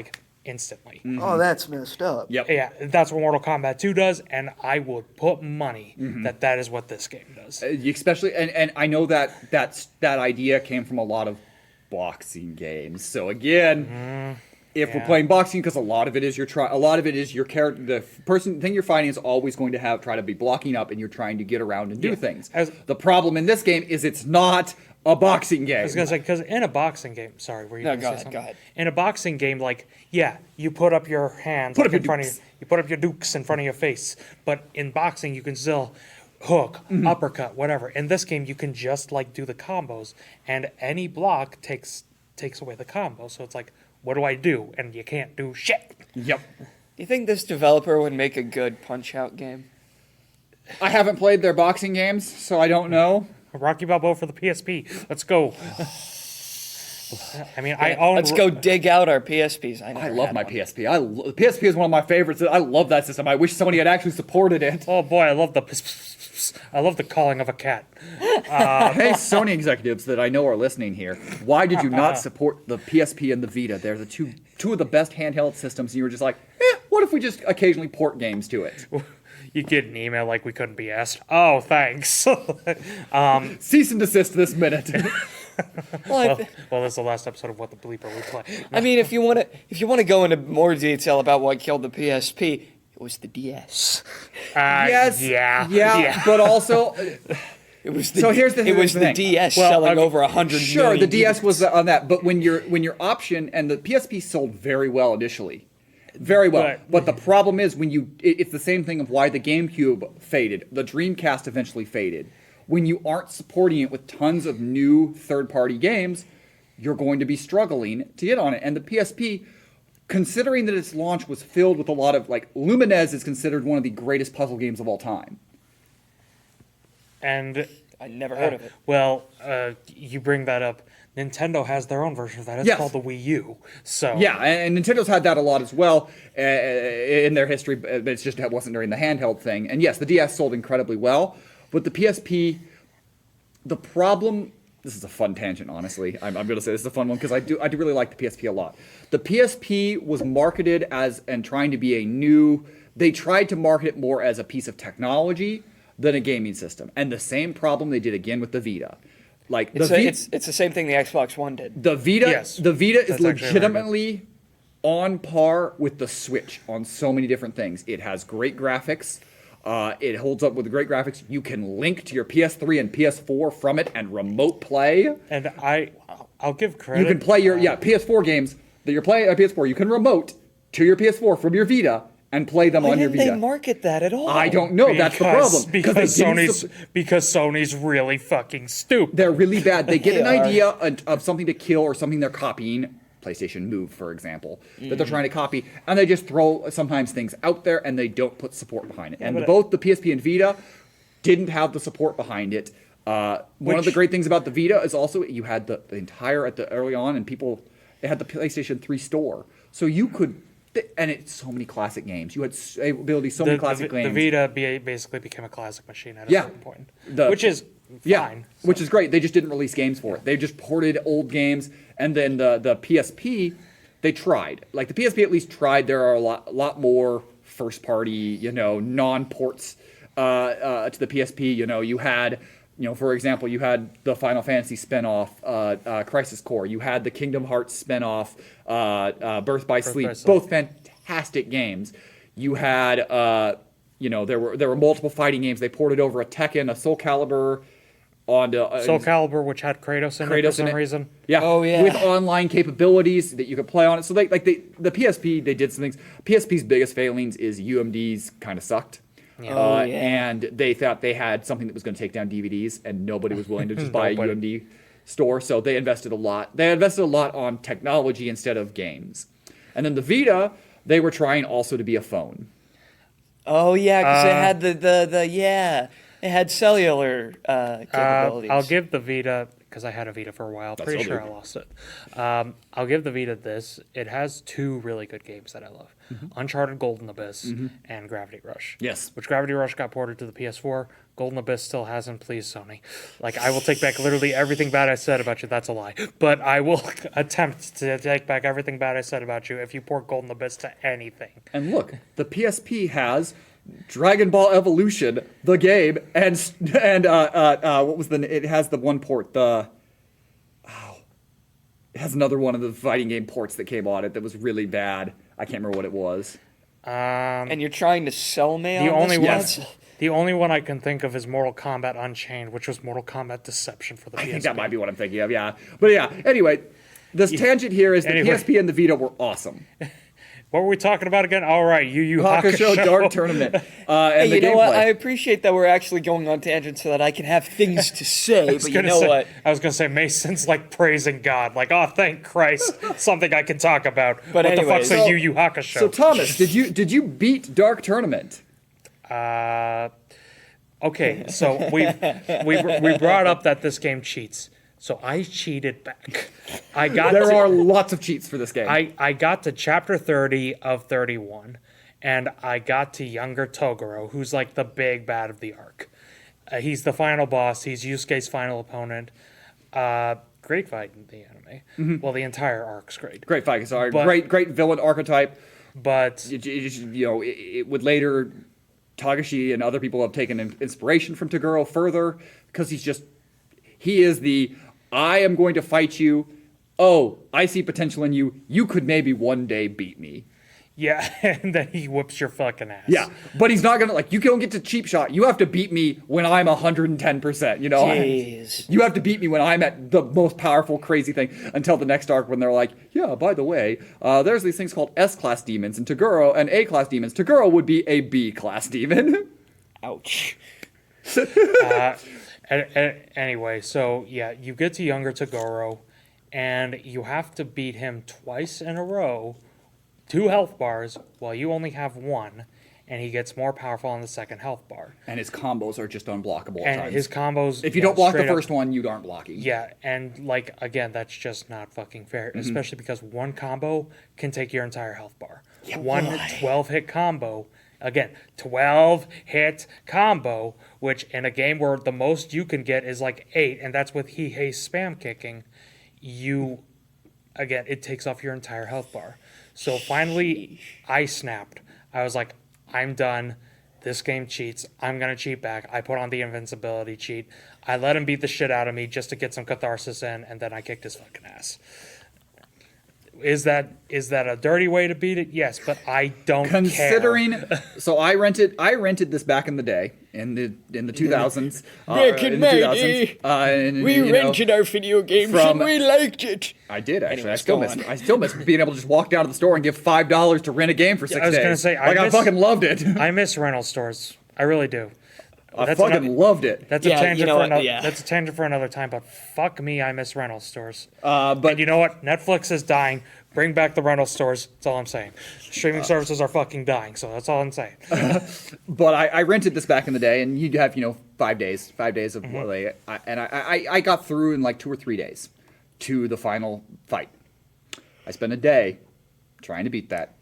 S4: instantly.
S1: Oh, that's messed up.
S2: Yep.
S4: Yeah, that's what Mortal Kombat 2 does, and I would put money that is what this game does.
S2: Especially, and I know that idea came from a lot of boxing games. So again, if we're playing boxing, because a lot of it is your character. The thing you're fighting is always going to try to be blocking up, and you're trying to get around and do things. The problem in this game is it's not a boxing game.
S4: I was gonna say because in a boxing game, sorry, were you?
S3: No,
S4: gonna
S3: go
S4: say
S3: ahead.
S4: something?
S3: Go ahead.
S4: In a boxing game, you put up your hands
S2: Put up your
S4: in front of
S2: dukes.
S4: you put up your dukes in front of your face. But in boxing, you can still hook, uppercut, whatever. In this game, you can just do the combos, and any block takes away the combo. So it's like, what do I do? And you can't do shit.
S2: Yep.
S3: Do you think this developer would make a good Punch-Out game?
S2: I haven't played their boxing games, so I don't know.
S4: Rocky Balboa for the PSP. Let's go. I mean, I own.
S3: Let's go dig out our PSPs.
S2: I love my PSP. The PSP is one of my favorites. I love that system. I wish somebody had actually supported it.
S4: Oh boy, I love the calling of a cat.
S2: Hey, Sony executives that I know are listening here, why did you not support the PSP and the Vita? They're the two of the best handheld systems, and you were just like, what if we just occasionally port games to it?
S4: You get an email like we couldn't be asked. Oh, thanks.
S2: Cease and desist this minute.
S3: Well,
S4: Well, this is the last episode of What the Bleeper We Play.
S3: I mean, if you want to go into more detail about what killed the PSP, it was the DS.
S2: Yes.
S4: Yeah.
S2: But also,
S3: It was the,
S2: So here's the
S3: it was
S2: thing.
S3: the DS
S4: Well,
S3: selling
S4: okay,
S3: over 100
S2: Sure,
S3: million
S2: the DS
S3: units.
S2: was on that, but when your option and the PSP sold very well initially, very well. But the problem is it's the same thing of why the GameCube faded, the Dreamcast eventually faded. When you aren't supporting it with tons of new third-party games, you're going to be struggling to get on it. And the PSP, considering that its launch was filled with a lot of Lumines is considered one of the greatest puzzle games of all time.
S4: And
S3: I never heard of it.
S4: well, you bring that up. Nintendo has their own version of that. It's
S2: Yes.
S4: called the Wii U. So
S2: Yeah, and Nintendo's had that a lot as well in their history, but it's just it wasn't during the handheld thing. And yes, the DS sold incredibly well, but the PSP, the problem. This is a fun tangent, honestly. I'm going to say this is a fun one because I do really like the PSP a lot. The PSP was marketed as and trying to be a new. They tried to market it more as a piece of technology than a gaming system, and the same problem they did again with the Vita. Like the
S3: It's the same thing the Xbox One did.
S2: The Vita,
S4: Yes.
S2: the Vita is
S4: That's actually
S2: legitimately on par with the Switch on so many different things. It has great graphics. It holds up with great graphics. You can link to your PS3 and PS4 from it and remote play.
S4: and I'll give credit.
S2: You can play your PS4 games that you're playing on PS4. You can remote to your PS4 from your Vita and play them
S3: Why
S2: on your
S3: didn't
S2: Vita.
S3: they market that at all?
S2: I don't know. That's the problem.
S4: Because
S2: they didn't
S4: Sony's really fucking stupid.
S2: They're really bad. They get
S3: They
S2: an
S3: are.
S2: idea of something to kill or something they're copying. PlayStation Move, for example, that they're trying to copy, and they just throw sometimes things out there and they don't put support behind it. And
S4: but-
S2: both the PSP and Vita didn't have the support behind it. One of the great things about the Vita is also you had the entire early on, and they had the PlayStation 3 store, so you could. And it's so many classic games. You had ability so many classic games.
S4: The Vita basically became a classic machine at a
S2: Yeah.
S4: certain point,
S2: The-
S4: which is fine.
S2: Which is great. They just didn't release games for it. They just ported old games, and then the PSP, they tried. Like the PSP at least tried. There are a lot more first party, non-ports to the PSP. You had. For example, you had the Final Fantasy spin-off, Crisis Core. You had the Kingdom Hearts spin-off, Birth by Sleep.
S4: by Sleep.
S2: Both fantastic games. You had, there were multiple fighting games. They ported over a Tekken, a Soul Calibur, onto
S4: Soul Calibur, which had Kratos in it for
S2: Kratos in
S4: some
S2: it.
S4: reason.
S2: Yeah.
S3: Oh, yeah.
S2: With online capabilities that you could play on it. So the PSP, they did some things. PSP's biggest failings is UMDs kind of sucked.
S3: Oh, yeah.
S2: And they thought they had something that was going to take down DVDs, and nobody was willing to just buy a
S4: Nobody.
S2: UMD store. So they invested a lot. They invested a lot on technology instead of games. And then the Vita, they were trying also to be a phone.
S3: Oh yeah, because it had it had cellular capabilities.
S4: I'll give the Vita, because I had a Vita for a while. Pretty
S2: still
S4: sure
S2: do.
S4: I lost it. I'll give the Vita this. It has two really good games that I love. Uncharted Golden Abyss and Gravity Rush.
S2: Yes.
S4: Which Gravity Rush got ported to the PS4. Golden Abyss still hasn't. Please, Sony. Like, I will take back literally everything bad I said about you. That's a lie. But I will attempt to take back everything bad I said about you if you port Golden Abyss to anything.
S2: And look, the PSP has Dragon Ball Evolution, the game, and what was it has the one port, it has another one of the fighting game ports that came on it that was really bad. I can't remember what it was.
S3: and you're trying to sell me
S4: The
S3: on
S4: only
S3: this?
S4: one, the only one I can think of is Mortal Kombat Unchained, which was Mortal Kombat Deception for the PSP.
S2: I think that might be what I'm thinking of, yeah. But yeah, anyway, this tangent here is the
S4: Anyway.
S2: PSP and the Vita were awesome.
S4: What were we talking about again? All right, Yu Yu
S2: Hakusho
S4: Hakusho.
S2: Dark Tournament. And
S3: Hey,
S2: the
S3: you know what?
S2: gameplay.
S3: I appreciate that we're actually going on tangents so that I can have things to say. But you
S4: Gonna
S3: know
S4: say-
S3: what?
S4: I was gonna say Mason's like praising God, like, oh, thank Christ, something I can talk about.
S3: But
S4: what the
S3: anyways.
S4: fuck's a
S3: So-
S4: Yu Yu Hakusho?
S2: So Thomas, did you beat Dark Tournament?
S4: Okay, so we brought up that this game cheats. So I cheated back.
S2: There are lots of cheats for this game.
S4: I got to chapter 30 of 31, and I got to younger Toguro, who's like the big bad of the arc. He's the final boss. He's Yusuke's final opponent. Great fight in the anime. Well, the entire arc's great.
S2: Great fight, sorry.
S4: But-
S2: Great villain archetype.
S4: But
S2: It would later, Tagashi and other people have taken inspiration from Toguro further because he is the, I am going to fight you. Oh, I see potential in you. You could maybe one day beat me.
S4: Yeah, and then he whoops your fucking ass.
S2: Yeah, but he's not gonna, like, you don't get to cheap shot. You have to beat me when I'm 110%. You know,
S3: Jeez.
S2: you have to beat me when I'm at the most powerful, crazy thing. Until the next arc, when they're like, yeah, by the way, there's these things called S-class demons and Toguro and A-class demons. Toguro would be a B-class demon.
S3: Ouch.
S4: Anyway, so yeah, you get to younger Toguro, and you have to beat him twice in a row, 2 health bars, while you only have 1, and he gets more powerful on the second health bar.
S2: And his combos are just unblockable at
S4: And
S2: times.
S4: his combos,
S2: If you don't block the
S4: straight up-
S2: first one, you aren't blocking.
S4: Yeah, and like again, that's just not fucking fair, especially because one combo can take your entire health bar. One 12-hit combo, again, 12-hit combo, which in a game where the most you can get is like 8, and that's with he haste spam kicking, again, it takes off your entire health bar. So finally, I snapped. I was like, I'm done. This game cheats. I'm going to cheat back. I put on the invincibility cheat. I let him beat the shit out of me just to get some catharsis in, and then I kicked his fucking ass. Is that a dirty way to beat it? Yes, but I don't
S2: Considering,
S4: care.
S2: so I rented this back in the day in the 2000s.
S3: Back in
S2: in the
S3: my
S2: 2000s,
S3: day,
S2: and,
S3: We
S2: you know,
S3: rented our video games
S2: from-
S3: and we liked it.
S2: I did actually.
S3: Anyways,
S2: I still miss being able to just walk down to the store and give $5 to rent a game for 6
S4: I was
S2: days.
S4: gonna say,
S2: I fucking loved it.
S4: I miss rental stores. I really do.
S2: I fucking loved it.
S4: That's a
S3: Yeah,
S4: tangent
S3: you know
S4: for
S3: what,
S4: another.
S3: yeah.
S4: That's a tangent for another time. But fuck me, I miss rental stores.
S2: But
S4: And you know what? Netflix is dying. Bring back the rental stores. That's all I'm saying. Streaming services are fucking dying. So that's all I'm saying.
S2: But I rented this back in the day, and you'd have 5 days of play, and I got through in like 2 or 3 days to the final fight. I spent a day trying to beat that,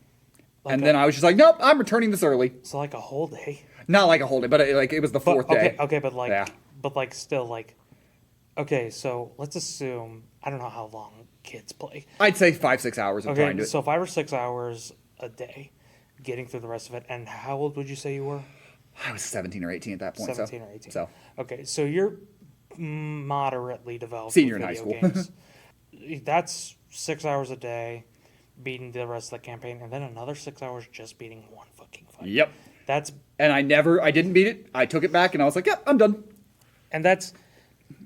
S2: and then I was just like, nope, I'm returning this early.
S4: It's like a whole day.
S2: Not like a whole day, but it was the fourth day.
S4: Okay, but like,
S2: Yeah.
S4: still like, okay. So let's assume I don't know how long kids play.
S2: I'd say 5-6 hours of trying
S4: Okay,
S2: to.
S4: so 5 or 6 hours a day, getting through the rest of it. And how old would you say you were?
S2: I was 17 or 18 at that point.
S4: 17 or 18.
S2: So
S4: Okay, so you're moderately developed.
S2: Senior
S4: with
S2: in high
S4: video
S2: school.
S4: games. That's 6 hours a day, beating the rest of the campaign, and then another 6 hours just beating one fucking fight.
S2: yep.
S4: That's
S2: And I didn't beat it. I took it back, and I was like, yep, I'm done.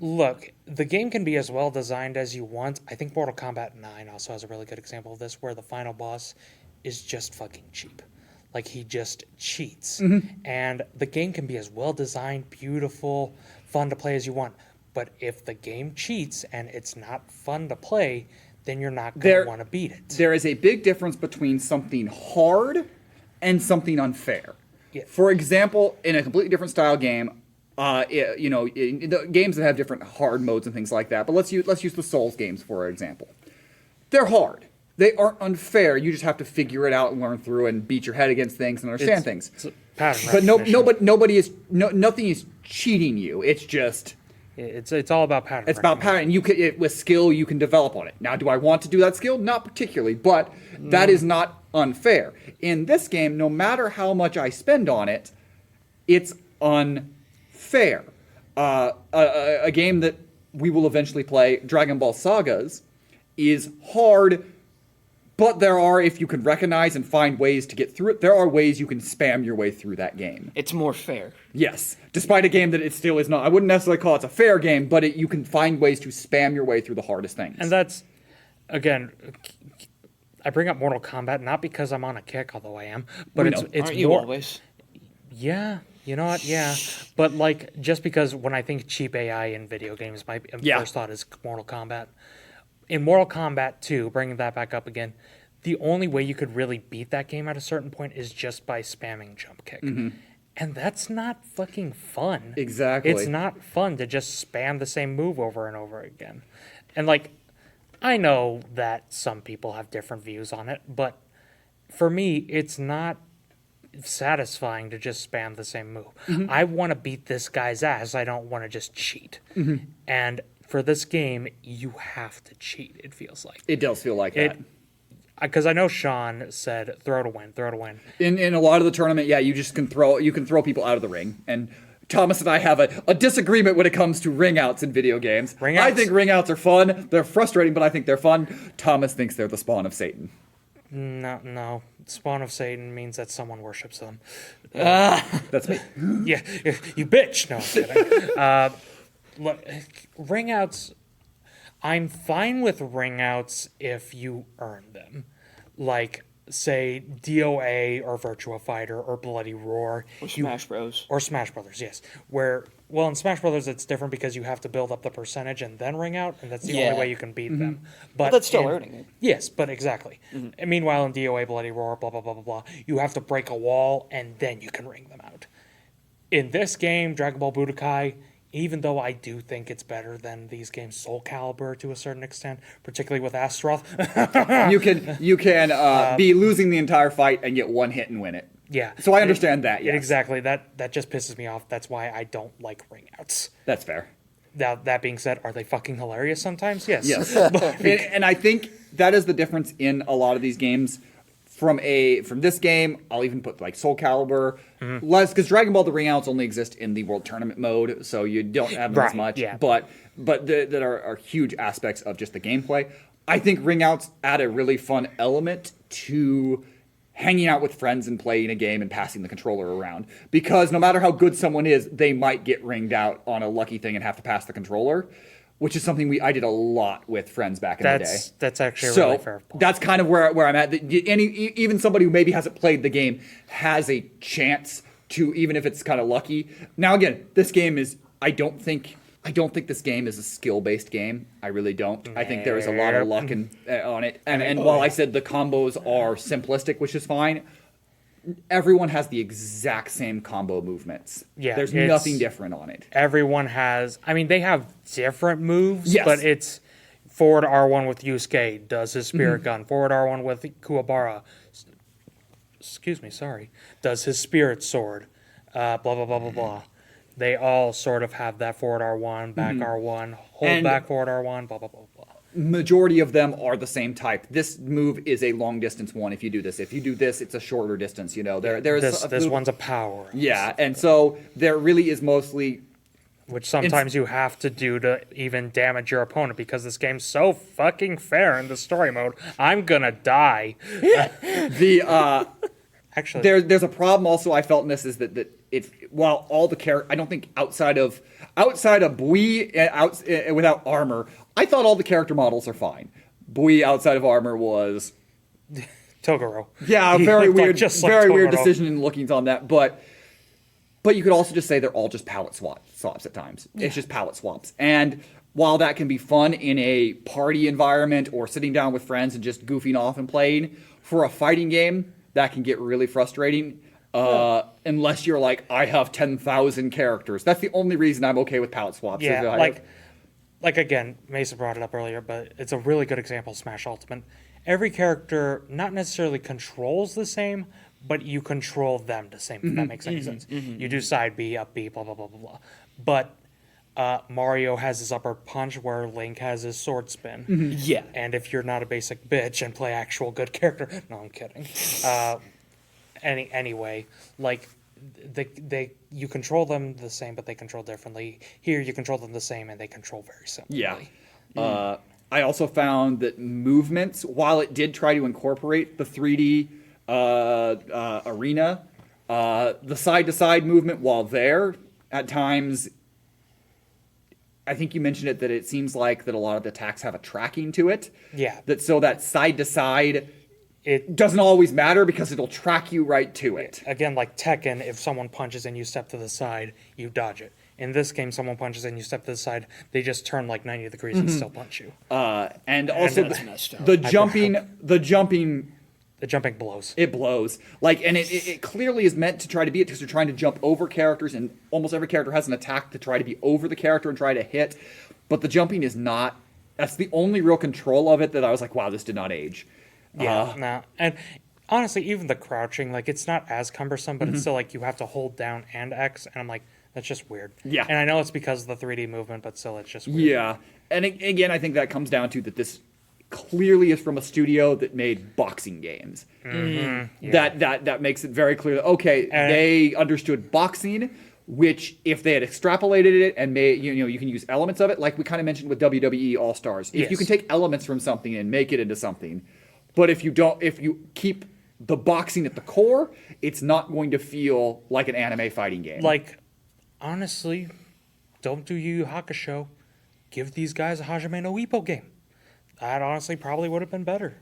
S4: look, the game can be as well designed as you want. I think Mortal Kombat 9 also has a really good example of this, where the final boss is just fucking cheap. Like, he just cheats. And the game can be as well designed, beautiful, fun to play as you want. But if the game cheats and it's not fun to play, then you're not going to want to beat it.
S2: There is a big difference between something hard and something unfair.
S4: Yeah.
S2: For example, in a completely different style game, in the games that have different hard modes and things like that. But let's use the Souls games for example. They're hard. They aren't unfair. You just have to figure it out and learn through and beat your head against things and understand things.
S4: It's a pattern
S2: But
S4: recognition.
S2: nothing is cheating you. It's just.
S4: It's all about pattern.
S2: It's about pattern. With skill, you can develop on it. Now, do I want to do that skill? Not particularly, but that is not unfair. In this game, no matter how much I spend on it, it's unfair. A game that we will eventually play, Dragon Ball Sagas, is hard, but there are, if you can recognize and find ways to get through it, there are ways you can spam your way through that game.
S3: It's more fair.
S2: Yes, despite a game that it still is not. I wouldn't necessarily call it a fair game, but you can find ways to spam your way through the hardest things.
S4: And that's, again, I bring up Mortal Kombat not because I'm on a kick, although I am, but it's
S3: Aren't you
S4: more.
S3: always?
S4: Yeah, you know what? Yeah, but like just because when I think cheap AI in video games, my first thought is Mortal Kombat. In Mortal Kombat 2, bringing that back up again, the only way you could really beat that game at a certain point is just by spamming jump kick. And that's not fucking fun.
S2: Exactly.
S4: It's not fun to just spam the same move over and over again. And like, I know that some people have different views on it, but for me, it's not satisfying to just spam the same move. I want to beat this guy's ass. I don't want to just cheat. And for this game, you have to cheat, it feels like.
S2: It does feel like that.
S4: Because I know Sean said, throw to win, throw to win.
S2: In a lot of the tournament, yeah, you can throw people out of the ring. And Thomas and I have a disagreement when it comes to ring outs in video games.
S4: Ring outs?
S2: I think ring outs are fun. They're frustrating, but I think they're fun. Thomas thinks they're the spawn of Satan.
S4: No. Spawn of Satan means that someone worships them.
S2: That's me.
S4: Yeah, you bitch. No, I'm kidding. Look, ring outs. I'm fine with ring outs if you earn them, like say DOA or Virtua Fighter or Bloody Roar
S3: Or Smash Bros.
S4: or Smash Brothers. Yes, where well in Smash Brothers it's different because you have to build up the percentage and then ring out, and that's the
S3: Yeah.
S4: only way you can beat them.
S3: But that's still earning it.
S4: Yes, but exactly. And meanwhile, in DOA, Bloody Roar, blah, blah, blah, blah, blah, you have to break a wall and then you can ring them out. In this game, Dragon Ball Budokai, even though I do think it's better than these games Soul Calibur to a certain extent, particularly with Astaroth.
S2: You can be losing the entire fight and get one hit and win it.
S4: Yeah.
S2: So I understand that, yes.
S4: Exactly. That just pisses me off. That's why I don't like ring outs.
S2: That's fair.
S4: Now, that being said, are they fucking hilarious sometimes? Yes.
S2: Yes. and I think that is the difference in a lot of these games. From this game, I'll even put like Soul Calibur, less because Dragon Ball the ring outs only exist in the World Tournament mode, so you don't have them as
S4: Right,
S2: much.
S4: yeah.
S2: But that are huge aspects of just the gameplay. I think ring outs add a really fun element to hanging out with friends and playing a game and passing the controller around. Because no matter how good someone is, they might get ringed out on a lucky thing and have to pass the controller. Which is something I did a lot with friends back in the day.
S4: That's actually a
S2: So
S4: really fair point.
S2: that's kind of where I'm at. Even somebody who maybe hasn't played the game has a chance to, even if it's kind of lucky. Now again, this game is I don't think this game is a skill-based game. I really don't. I think there is a lot of luck on it. And while I said the combos are simplistic, which is fine, everyone has the exact same combo movements.
S4: Yeah,
S2: There's
S4: it's-
S2: nothing different on it.
S4: Everyone has. I mean, they have different moves,
S2: Yes.
S4: but it's forward R1 with Yusuke does his spirit gun. Forward R1 with Kuwabara. Excuse me, sorry. Does his spirit sword. Blah blah blah blah blah. They all sort of have that forward R1, back R1, hold
S2: And-
S4: back forward R1, blah blah blah blah.
S2: Majority of them are the same type. This move is a long distance one. If you do this, it's a shorter distance. You know, there's
S4: This one's a power.
S2: yeah, and so there really is mostly
S4: Which sometimes you have to do to even damage your opponent because this game's so fucking fair in the story mode. I'm gonna die.
S2: the
S4: Actually,
S2: there's a problem also I felt in this is that if while all the character I don't think outside of Bui without armor, I thought all the character models are fine. Bui outside of armor was
S4: Toguro.
S2: yeah, very
S4: Like,
S2: weird,
S4: just like
S2: very weird
S4: Totoro.
S2: decision in lookings on that, but you could also just say they're all just palette swaps at times. It's just palette swaps. And while that can be fun in a party environment or sitting down with friends and just goofing off and playing, for a fighting game, that can get really frustrating. Unless you're like, I have 10,000 characters. That's the only reason I'm okay with palette swaps. is
S4: Yeah,
S2: that I
S4: like again, Mesa brought it up earlier, but it's a really good example of Smash Ultimate. Every character not necessarily controls the same, but you control them the same, if that makes any sense. You do side B, up B, blah, blah, blah, blah, blah. But Mario has his upper punch where Link has his sword spin.
S3: Yeah.
S4: And if you're not a basic bitch and play actual good character, no, I'm kidding. Anyway, like you control them the same, but they control differently. Here, you control them the same, and they control very similarly.
S2: Yeah. I also found that movements, while it did try to incorporate the 3D arena, the side-to-side movement, while there, at times, I think you mentioned it, that it seems like that a lot of the attacks have a tracking to it.
S4: Yeah.
S2: So that side-to-side
S4: It
S2: doesn't always matter because it'll track you right to it.
S4: again, like Tekken, if someone punches and you step to the side, you dodge it. In this game, someone punches and you step to the side, they just turn like 90 degrees and still punch you.
S2: And also
S3: that's messed up.
S2: the jumping,
S4: The jumping blows.
S2: it blows. And it clearly is meant to try to be it because you're trying to jump over characters, and almost every character has an attack to try to be over the character and try to hit. But the jumping is not. That's the only real control of it that I was like, wow, this did not age.
S4: Yeah, no. And honestly, even the crouching, like, it's not as cumbersome, but it's still like you have to hold down and X, and I'm like, that's just weird.
S2: Yeah.
S4: And I know it's because of the 3D movement, but still, it's just weird.
S2: Yeah, and again, I think that comes down to that this clearly is from a studio that made boxing games. That makes it very clear. Okay, they understood boxing, which if they had extrapolated it and made you can use elements of it, like we kind of mentioned with WWE All Stars. If you
S4: Yes.
S2: can take elements from something and make it into something, But if you keep the boxing at the core, it's not going to feel like an anime fighting game.
S4: Like, honestly, don't do Yu Yu Hakusho. Give these guys a Hajime no Ippo game. That honestly probably would have been better.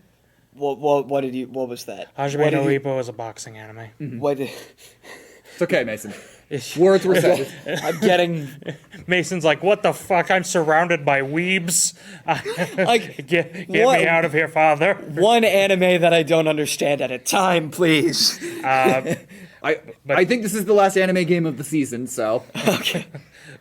S3: What was that?
S4: Hajime no Ippo is a boxing anime.
S3: What did,
S2: It's okay, Mason. Words were said.
S3: I'm getting
S4: Mason's like, what the fuck? I'm surrounded by weebs.
S3: like
S4: Get
S3: what-
S4: me out of here, father.
S3: one anime that I don't understand at a time, please.
S2: I think this is the last anime game of the season, so.
S3: Okay.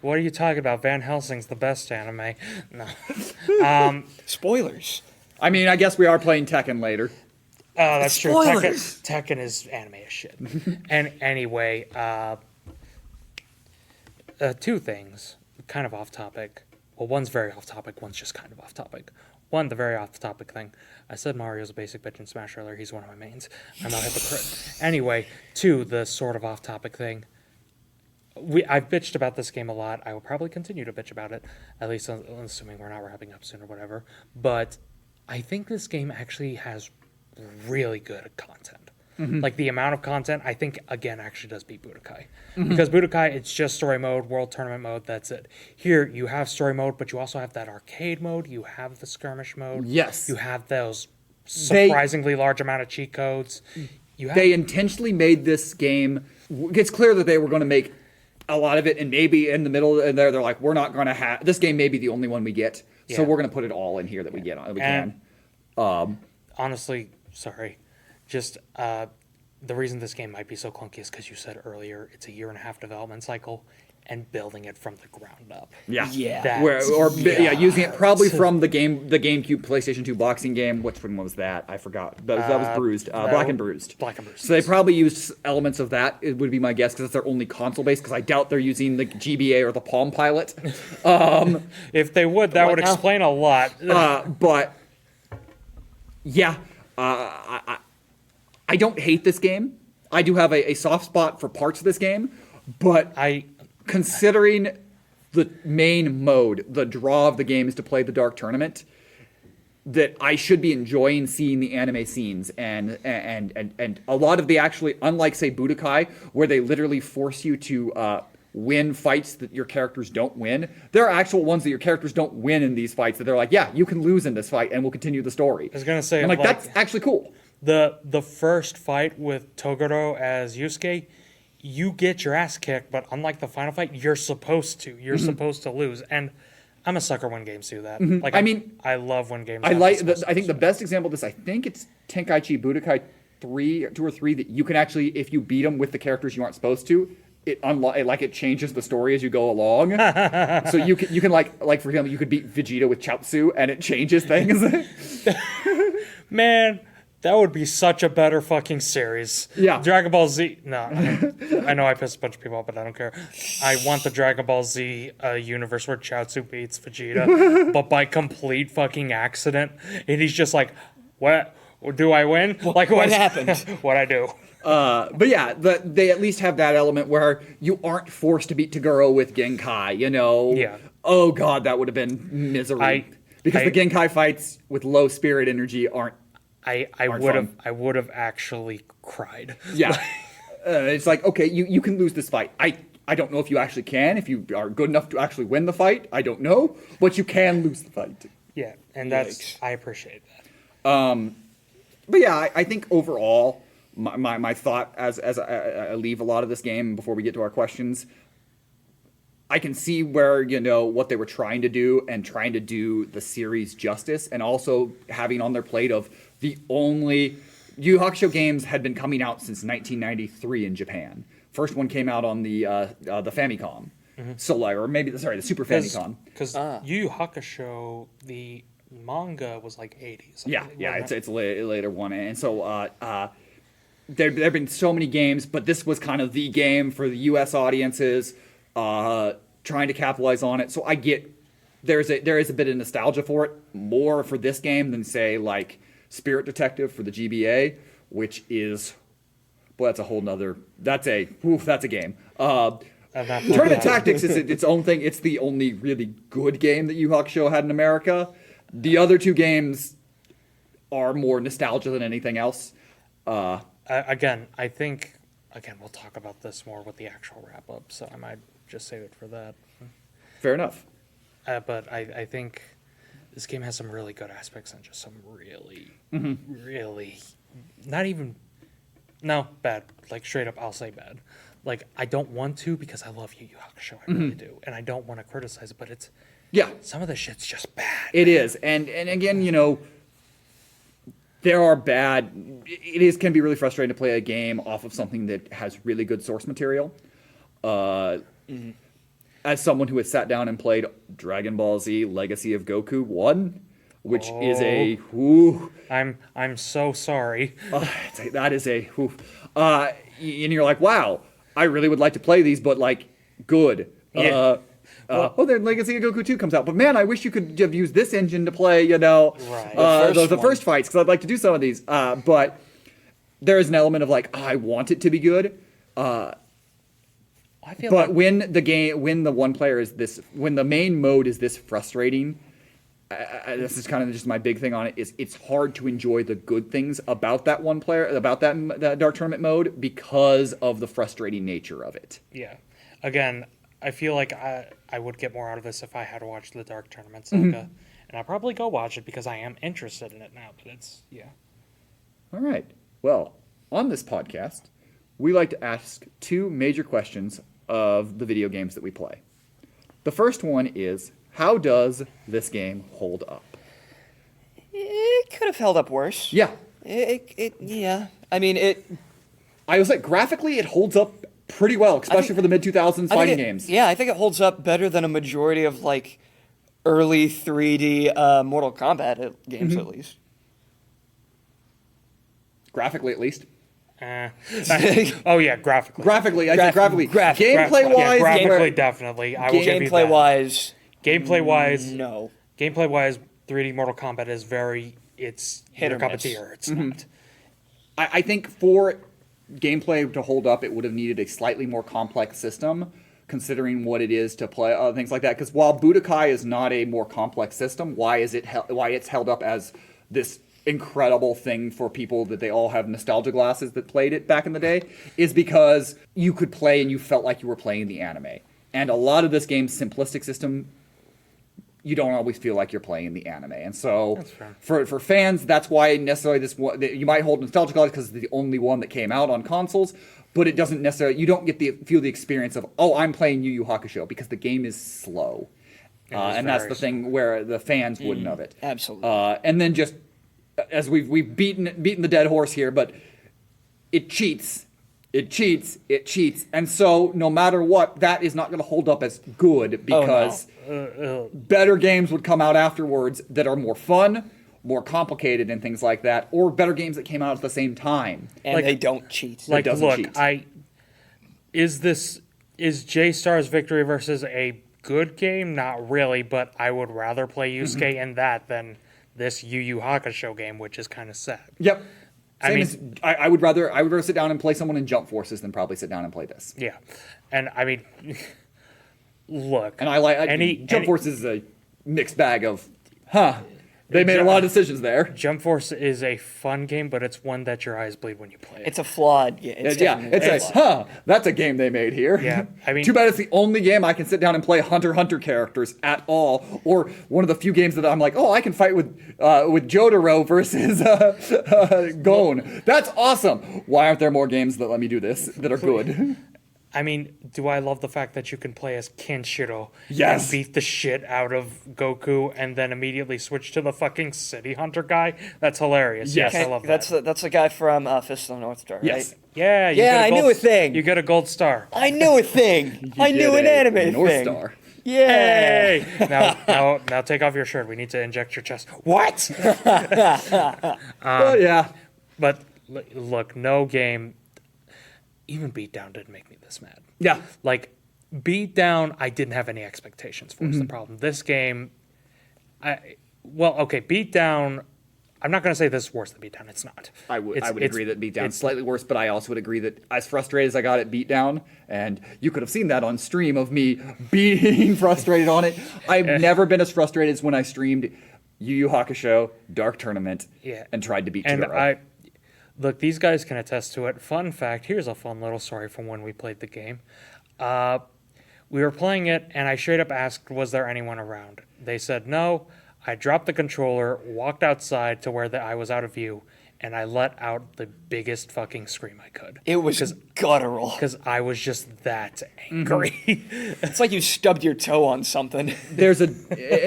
S4: What are you talking about? Van Helsing's the best anime. No.
S3: Spoilers.
S2: I mean, I guess we are playing Tekken later.
S4: Oh, that's true.
S3: Spoilers.
S4: Tekken is anime as shit. And anyway, two things, kind of off topic. Well, one's very off topic. One's just kind of off topic. One, the very off topic thing. I said Mario's a basic bitch in Smash earlier. He's one of my mains. I'm not a hypocrite. Anyway, two, the sort of off topic thing. I've bitched about this game a lot. I will probably continue to bitch about it, at least assuming we're not wrapping up soon or whatever. But I think this game actually has really good content. Like the amount of content, I think, again, actually does beat Budokai. Because Budokai, it's just story mode, world tournament mode, that's it. Here, you have story mode, but you also have that arcade mode, you have the skirmish mode.
S2: Yes.
S4: You have those surprisingly large amount of cheat codes. You have,
S2: They intentionally made this game. It's clear that they were going to make a lot of it, and maybe in the middle in there, they're like, we're not going to have this game. May be the only one we get, so
S4: Yeah.
S2: we're going to put it all in here that we get. We
S4: And-
S2: can.
S4: honestly, sorry, just the reason this game might be so clunky is because you said earlier it's a 1.5 year development cycle and building it from the ground up.
S2: Yeah,
S3: Yeah.
S4: That-
S2: using it probably from the GameCube, PlayStation 2 boxing game. Which one was that? I forgot. That was Bruised, Black and Bruised.
S4: Black and Bruised.
S2: So they probably used elements of that. It would be my guess because it's their only console base. Because I doubt they're using the GBA or the Palm Pilot.
S4: If they would, that
S3: What
S4: would
S3: now?
S4: explain a lot.
S2: But yeah, I don't hate this game. I do have a soft spot for parts of this game, but considering the main mode, the draw of the game is to play the Dark Tournament, that I should be enjoying seeing the anime scenes and a lot of the actually, unlike say Budokai, where they literally force you to win fights that your characters don't win. There are actual ones that your characters don't win in these fights that they're like, yeah, you can lose in this fight and we'll continue the story.
S4: I was gonna say,
S2: I'm like,
S4: like-
S2: that's actually cool.
S4: The first fight with Toguro as Yusuke, you get your ass kicked, but unlike the final fight, you're supposed to. You're supposed to lose. And I'm a sucker when games do that. Like
S2: I mean,
S4: I love when games
S2: I
S4: have
S2: like.
S4: this
S2: I think the best example of this, I think it's Tenkaichi Budokai 2 or 3, that you can actually, if you beat them with the characters you aren't supposed to, it changes the story as you go along. So you can like for example, you could beat Vegeta with Chaozu and it changes things.
S4: Man, that would be such a better fucking series.
S2: Yeah.
S4: Dragon Ball Z. No, I know I pissed a bunch of people off, but I don't care. I want the Dragon Ball Z universe where Chaozu beats Vegeta, but by complete fucking accident, and he's just like, "What? Do I win? Like
S3: What happened?
S4: What I do?"
S2: But yeah, they at least have that element where you aren't forced to beat Toguro with Genkai. You know.
S4: Yeah.
S2: Oh god, that would have been misery. Because the Genkai fights with low spirit energy aren't.
S4: I
S2: Aren't
S4: would have
S2: fun.
S4: I would have actually cried.
S2: Yeah. It's like, okay, you can lose this fight. I don't know if you actually can, if you are good enough to actually win the fight. I don't know. But you can lose the fight.
S4: Yeah, and that's
S3: Yikes.
S4: I appreciate that.
S2: But yeah, I think overall, my thought as I leave a lot of this game before we get to our questions, I can see where, what they were trying to do and trying to do the series justice, and also having on their plate of the only Yu Yu Hakusho games had been coming out since 1993 in Japan. First one came out on the Famicom, or maybe the Super Famicom.
S4: Because Yu Yu Hakusho, the manga was like 80s.
S2: Yeah,
S4: Wasn't
S2: it's
S4: it?
S2: it's a later one, and so there have been so many games, but this was kind of the game for the U.S. audiences, trying to capitalize on it. So I get there is a bit of nostalgia for it, more for this game than say like Spirit Detective for the GBA, which is, boy, that's a whole nother. That's a game. Tournament Tactics is its own thing. It's the only really good game that Yu Yu Hakusho had in America. The other two games are more nostalgia than anything else.
S4: Again, I think we'll talk about this more with the actual wrap up, so I might just save it for that.
S2: Fair enough.
S4: But I think this game has some really good aspects and just some really, really not even bad. Like straight up, I'll say bad. Like I don't want to because I love Yu Yu Hakusho, I really do, and I don't want to criticize it, but it's some of the shit's just bad.
S2: It is, and again, there are bad. Can be really frustrating to play a game off of something that has really good source material. As someone who has sat down and played Dragon Ball Z Legacy of Goku 1, which is a
S4: I'm so sorry.
S2: That is a and you're like, wow, I really would like to play these, but like, good.
S4: Yeah.
S2: Then Legacy of Goku 2 comes out, but man, I wish you could have used this engine to play, the first fights, because I'd like to do some of these. But there is an element of like, I want it to be good.
S4: I feel
S2: But
S4: like
S2: when the main mode is this frustrating, this is kind of just my big thing on it, is it's hard to enjoy the good things about that one player, about that Dark Tournament mode, because of the frustrating nature of it.
S4: Yeah. Again, I feel like I would get more out of this if I had watched the Dark Tournament saga. And I'll probably go watch it because I am interested in it now. But
S2: All right. Well, on this podcast, we like to ask two major questions of the video games that we play. The first one is, how does this game hold up?
S3: It could have held up worse.
S2: Yeah.
S3: Yeah. I mean, it.
S2: I was like, graphically, it holds up pretty well, especially for the mid-2000s fighting games.
S3: Yeah, I think it holds up better than a majority of, like, early 3D Mortal Kombat games, at least.
S2: Graphically, at least.
S4: Oh yeah, graphically.
S2: Gameplay-wise,
S4: Graphically, definitely. I will give you that.
S3: Gameplay-wise,
S4: Gameplay-wise,
S3: no.
S4: Gameplay-wise, 3D Mortal Kombat is it's
S3: Hit or
S4: cup of
S3: miss.
S4: tea or it's not.
S2: I think for gameplay to hold up, it would have needed a slightly more complex system, considering what it is to play things like that. Because while Budokai is not a more complex system, why it's held up as this incredible thing for people that they all have nostalgia glasses that played it back in the day, is because you could play and you felt like you were playing the anime. And a lot of this game's simplistic system, you don't always feel like you're playing the anime. And so for fans, that's why necessarily this one, you might hold nostalgia glasses because it's the only one that came out on consoles, but it doesn't necessarily, you don't feel the experience of, oh, I'm playing Yu Yu Hakusho, because the game is slow. And that's the thing where the fans wouldn't of it.
S3: Absolutely.
S2: And then just, as we've beaten the dead horse here, but it cheats. And so no matter what, that is not going to hold up as good, because better games would come out afterwards that are more fun, more complicated, and things like that, or better games that came out at the same time.
S3: And they don't cheat.
S4: Like,
S2: doesn't
S4: look,
S2: cheat.
S4: is J-Star's Victory Versus a good game? Not really, but I would rather play Yusuke in that than this Yu Yu Hakusho game, which is kind of sad.
S2: Yep. I would rather sit down and play someone in Jump Forces than probably sit down and play this.
S4: Yeah, and I mean, look,
S2: And I like Jump Forces is a mixed bag of, they made a lot of decisions there.
S4: Jump Force is a fun game, but it's one that your eyes bleed when you play it.
S3: It's a flawed game.
S2: That's a game they made here.
S4: Yeah, I mean,
S2: too bad it's the only game I can sit down and play Hunter x Hunter characters at all, or one of the few games that I'm like, oh, I can fight with Jotaro versus Gon. That's awesome. Why aren't there more games that let me do this that are good?
S4: I mean, do I love the fact that you can play as Kenshiro
S2: Yes.
S4: and beat the shit out of Goku and then immediately switch to the fucking City Hunter guy? That's hilarious. Yes, I love that.
S3: That's the guy from Fist of the North Star, right?
S2: Yes.
S4: Yeah,
S3: I knew a thing.
S4: You get a gold star.
S3: I knew a thing. I knew an anime
S2: North
S3: thing.
S2: Star.
S3: Yeah.
S4: Hey! Now take off your shirt. We need to inject your chest. What?
S2: But yeah.
S4: But look, no game, even Beatdown didn't make me this mad.
S2: Yeah.
S4: Like, Beatdown, I didn't have any expectations for. Is the problem. This game, Beatdown, I'm not going to say this is worse than Beatdown. It's not.
S2: I would agree that Beatdown's slightly worse, but I also would agree that as frustrated as I got at Beatdown, and you could have seen that on stream of me being frustrated on it, I've never been as frustrated as when I streamed Yu Yu Hakusho, Dark Tournament,
S4: Yeah.
S2: and tried to beat
S4: And
S2: Chihiro.
S4: look, these guys can attest to it. Fun fact, here's a fun little story from when we played the game. We were playing it, and I straight up asked, was there anyone around? They said no. I dropped the controller, walked outside to where I was out of view, and I let out the biggest fucking scream I could.
S3: It was guttural.
S4: Because I was just that angry.
S3: It's like you stubbed your toe on something.
S2: There's and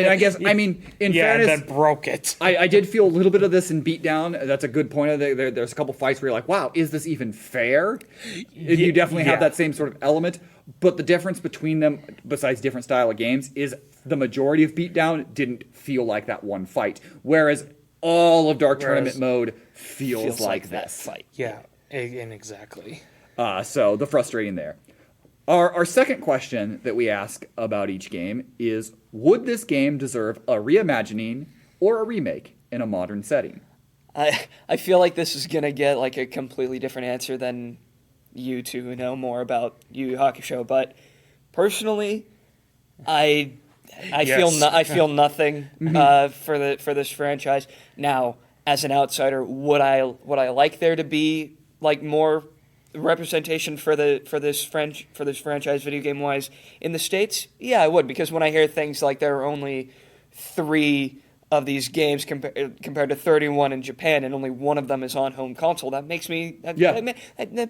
S2: I guess, I mean, in
S4: Yeah,
S2: fairness,
S4: and then broke it.
S2: I did feel a little bit of this in Beatdown. That's a good point. There's a couple fights where you're like, wow, is this even fair? You definitely have
S4: yeah.
S2: that same sort of element. But the difference between them, besides different style of games, is the majority of Beatdown didn't feel like that one fight. Whereas all of Dark Tournament mode feels like
S3: that
S2: this.
S3: fight.
S4: Yeah, and exactly.
S2: So the frustrating there. Our second question that we ask about each game is, would this game deserve a reimagining or a remake in a modern setting?
S3: I feel like this is gonna get like a completely different answer than you two know more about Yu Yu Hakusho, but personally, I feel nothing for this franchise. Now, as an outsider, would I like there to be like more representation for this franchise video game wise in the States? Yeah, I would, because when I hear things like there are only 3 of these games compared to 31 in Japan, and only one of them is on home console, that makes me that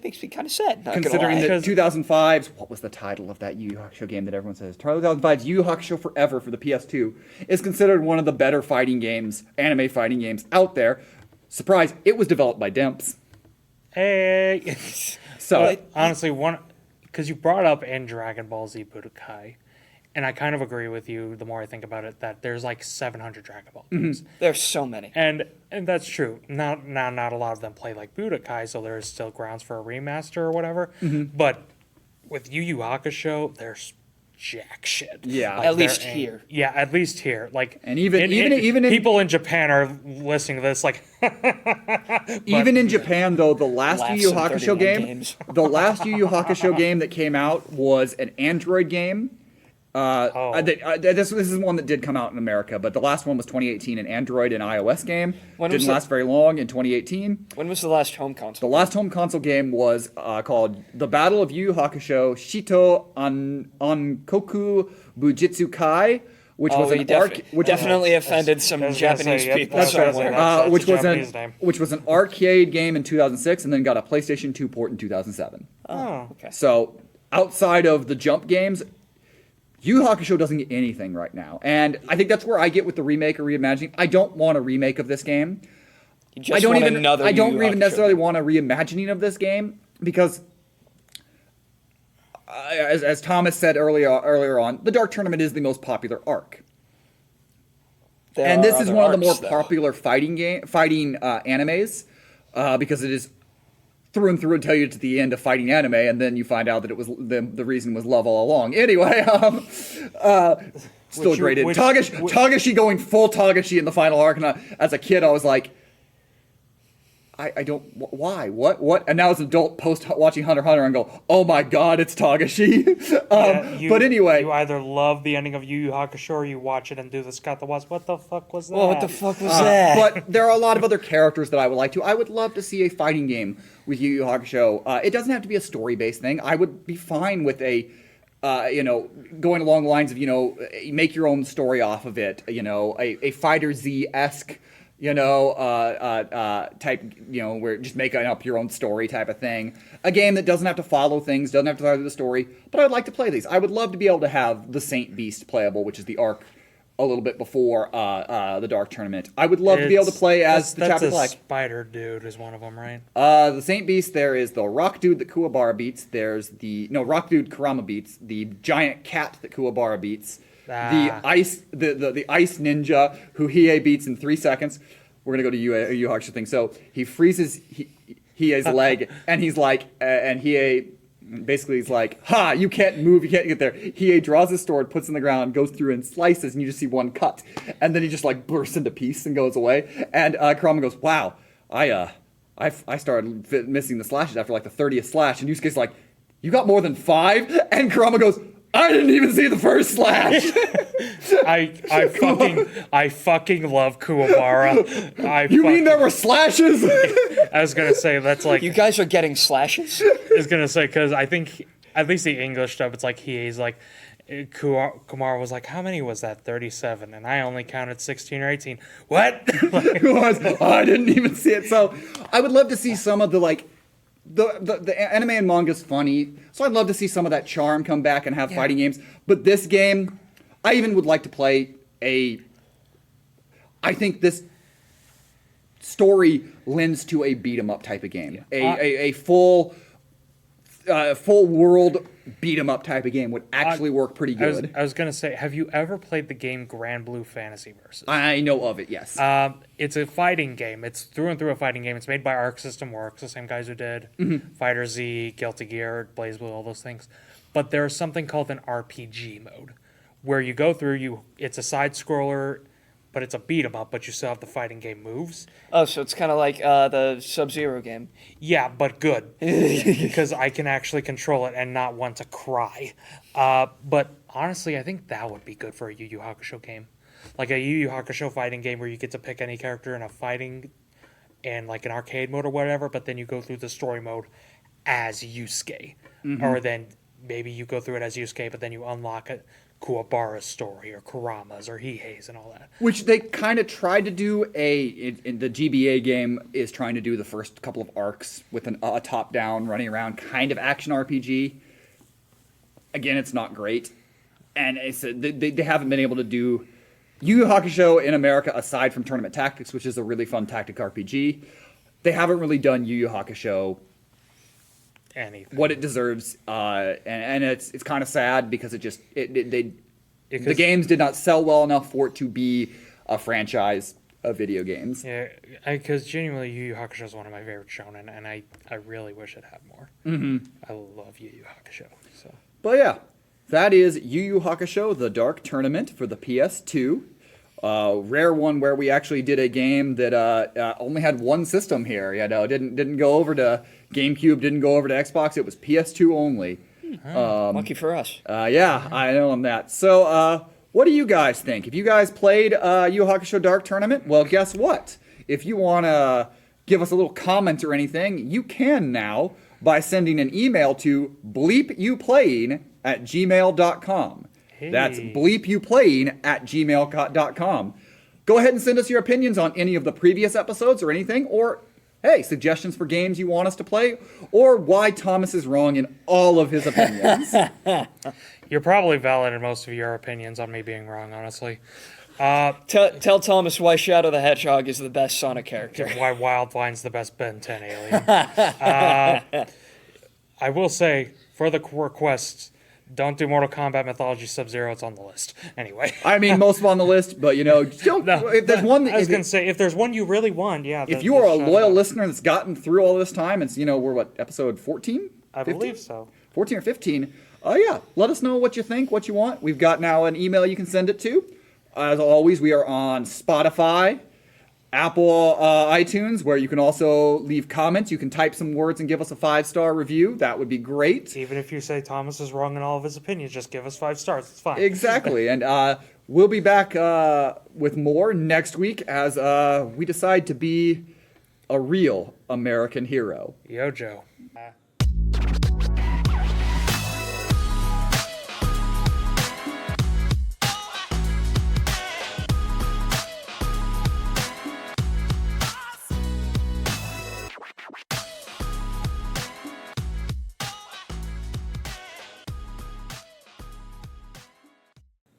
S3: makes me kind of sad.
S2: Considering that 2005's, what was the title of that Yu Yu Hakusho game that everyone says? 2005's Yu Yu Hakusho Forever for the PS2 is considered one of the better fighting games, anime fighting games out there. Surprise, it was developed by Demps.
S4: Hey.
S2: So
S4: honestly, because you brought up in Dragon Ball Z Budokai, and I kind of agree with you the more I think about it, that there's like 700 Dragon Ball games.
S3: There's so many.
S4: And that's true. Not a lot of them play like Budokai, so there's still grounds for a remaster or whatever. But with Yu Yu Hakusho, there's jack shit.
S2: Yeah.
S3: At least here.
S4: Yeah, at least here. Like,
S2: And even in
S4: people in Japan are listening to this like.
S2: even in Japan, though, the last Yu
S3: Laughs
S2: Yu
S3: in
S2: Hakusho
S3: 31
S2: game,
S3: games.
S2: the last Yu Yu Hakusho game that came out was an Android game. This is one that did come out in America, but the last one was 2018, an Android and iOS game. Didn't last very long in 2018.
S3: When was the last home
S2: The
S3: console?
S2: last home console game was called The Battle of Yu Yu Hakusho Shito Ankoku Bujitsu Kai, which was an
S3: definitely offended some
S4: I was gonna
S3: Japanese
S4: say, yep,
S3: people
S4: that's what I was
S3: somewhere.
S4: saying. That's
S2: which
S4: a
S2: was
S4: Japanese name.
S2: which was an arcade game in 2006, and then got a PlayStation 2 port in 2007.
S4: Oh.
S3: Okay.
S2: So outside of the Jump games, Yu Yu Hakusho doesn't get anything right now, and I think that's where I get with the remake or reimagining. I don't want a remake of this game.
S3: You just want another
S2: I don't
S3: Yu Yu
S2: even
S3: Hakusho
S2: necessarily
S3: game.
S2: want a reimagining of this game because, as Thomas said earlier on, the Dark Tournament is the most popular arc.
S3: There
S2: And
S3: are
S2: this is
S3: other
S2: one of the more
S3: arcs, though.
S2: popular fighting animes because it is through and through and tell you to the end of fighting anime, and then you find out that it was the reason was love all along. Anyway, still graded. Togashi going full Togashi in the final arc, and as a kid I was like, I don't, why, what? And now as an adult, watching Hunter x Hunter, and go, oh my god, it's Togashi. But anyway,
S4: You either love the ending of Yu Yu Hakusho or you watch it and do the Scott the Wasp. What the fuck was that?
S3: Well, what the fuck was that?
S2: but there are a lot of other characters that I would like to. I would love to see a fighting game with Yu Yu Hakusho. It doesn't have to be a story-based thing. I would be fine with a, going along the lines of, make your own story off of it. A Fighter Z-esque, type, where just making up your own story type of thing. A game that doesn't have to follow things, doesn't have to follow the story. But I'd like to play these. I would love to be able to have the Saint Beast playable, which is the arc a little bit before the Dark Tournament. I would love to be able to play as the Chapter Black.
S4: Spider dude is one of them, right?
S2: The Saint Beast, there is the rock dude that Kuwabara beats. There's rock dude Kurama beats. The giant cat that Kuwabara beats. The ice ninja who Hiei beats in 3 seconds. We're gonna go to Yu Yu Hakusho thing. So he freezes Hiei's leg, and he's like, and Hiei basically is like, ha, you can't move, you can't get there. Hiei draws his sword, puts it in the ground, goes through and slices, and you just see one cut, and then he just like bursts into piece and goes away. And Kurama goes, wow, I started missing the slashes after like the 30th slash, and Yusuke's like, you got more than 5? And Kurama goes, I didn't even see the first slash.
S4: I fucking love Kuwabara.
S2: You mean there were slashes?
S4: I was gonna say that's like
S3: You guys are getting slashes?
S4: I was gonna say because I think at least the English stuff, it's like he's like Kumar was like, how many was that? 37, and I only counted 16 or 18. What? Like,
S2: I didn't even see it. So I would love to see some of the like the anime and manga's funny. So I'd love to see some of that charm come back and have fighting games. But this game, I even would like to play I think this story lends to a beat 'em up type of game. A full world beat 'em up type of game would actually work pretty good.
S4: I was gonna say, have you ever played the game Grand Blue Fantasy Versus?
S2: I know of it, yes.
S4: It's a fighting game. It's through and through a fighting game. It's made by Arc System Works, the same guys who did Fighter Z, Guilty Gear, BlazBlue, all those things. But there's something called an RPG mode, where you go through. It's a side scroller, but it's a beat 'em up. But you still have the fighting game moves.
S3: Oh, so it's kind of like the Sub-Zero game.
S4: Yeah, but good because I can actually control it and not want to cry. But honestly, I think that would be good for a Yu Yu Hakusho game. Like a Yu Yu Hakusho fighting game where you get to pick any character in a fighting and like an arcade mode or whatever, but then you go through the story mode as Yusuke. Or then maybe you go through it as Yusuke, but then you unlock a Kuwabara's story or Kurama's or Hihei's and all that.
S2: Which they kind of tried to do in the GBA game is trying to do the first couple of arcs with a top-down, running around kind of action RPG. Again, it's not great. And they haven't been able to do Yu Yu Hakusho in America, aside from Tournament Tactics, which is a really fun tactic RPG. They haven't really done Yu Yu Hakusho
S4: Anything.
S2: what it deserves, and it's kind of sad because the games did not sell well enough for it to be a franchise of video games.
S4: Yeah, because genuinely Yu Yu Hakusho is one of my favorite shonen, and I really wish it had more. I love Yu Yu Hakusho. So.
S2: But yeah, that is Yu Yu Hakusho: The Dark Tournament for the PS2. Rare one where we actually did a game that only had one system here. You know, didn't go over to GameCube, didn't go over to Xbox. It was PS2 only.
S3: Lucky for us.
S2: Yeah, I know on that. So, what do you guys think? If you guys played Yu Yu Hakusho Dark Tournament, well, guess what? If you want to give us a little comment or anything, you can now by sending an email to bleepyouplaying@gmail.com.
S4: Hey.
S2: That's bleepyouplaying@gmail.com. Go ahead and send us your opinions on any of the previous episodes or anything, or hey, suggestions for games you want us to play, or why Thomas is wrong in all of his opinions.
S4: You're probably valid in most of your opinions on me being wrong, honestly.
S3: Tell Thomas why Shadow the Hedgehog is the best Sonic character.
S4: Why Wildline's the best Ben 10 alien. I will say, for the requests, don't do Mortal Kombat Mythology Sub-Zero. It's on the list. Anyway.
S2: I mean, most of them on the list, but don't.
S4: No,
S2: if there's one,
S4: I was going to say, if there's one you really want, yeah.
S2: If you are a loyal listener that's gotten through all this time, it's we're what, episode 14?
S4: I believe so.
S2: 14 or 15. Yeah, let us know what you think, what you want. We've got now an email you can send it to. As always, we are on Spotify, Apple iTunes, where you can also leave comments. You can type some words and give us a 5-star review. That would be great.
S4: Even if you say Thomas is wrong in all of his opinions, just give us 5 stars. It's fine.
S2: Exactly. And we'll be back with more next week as we decide to be a real American hero.
S4: Yo, Joe.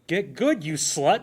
S4: Get good, you slut.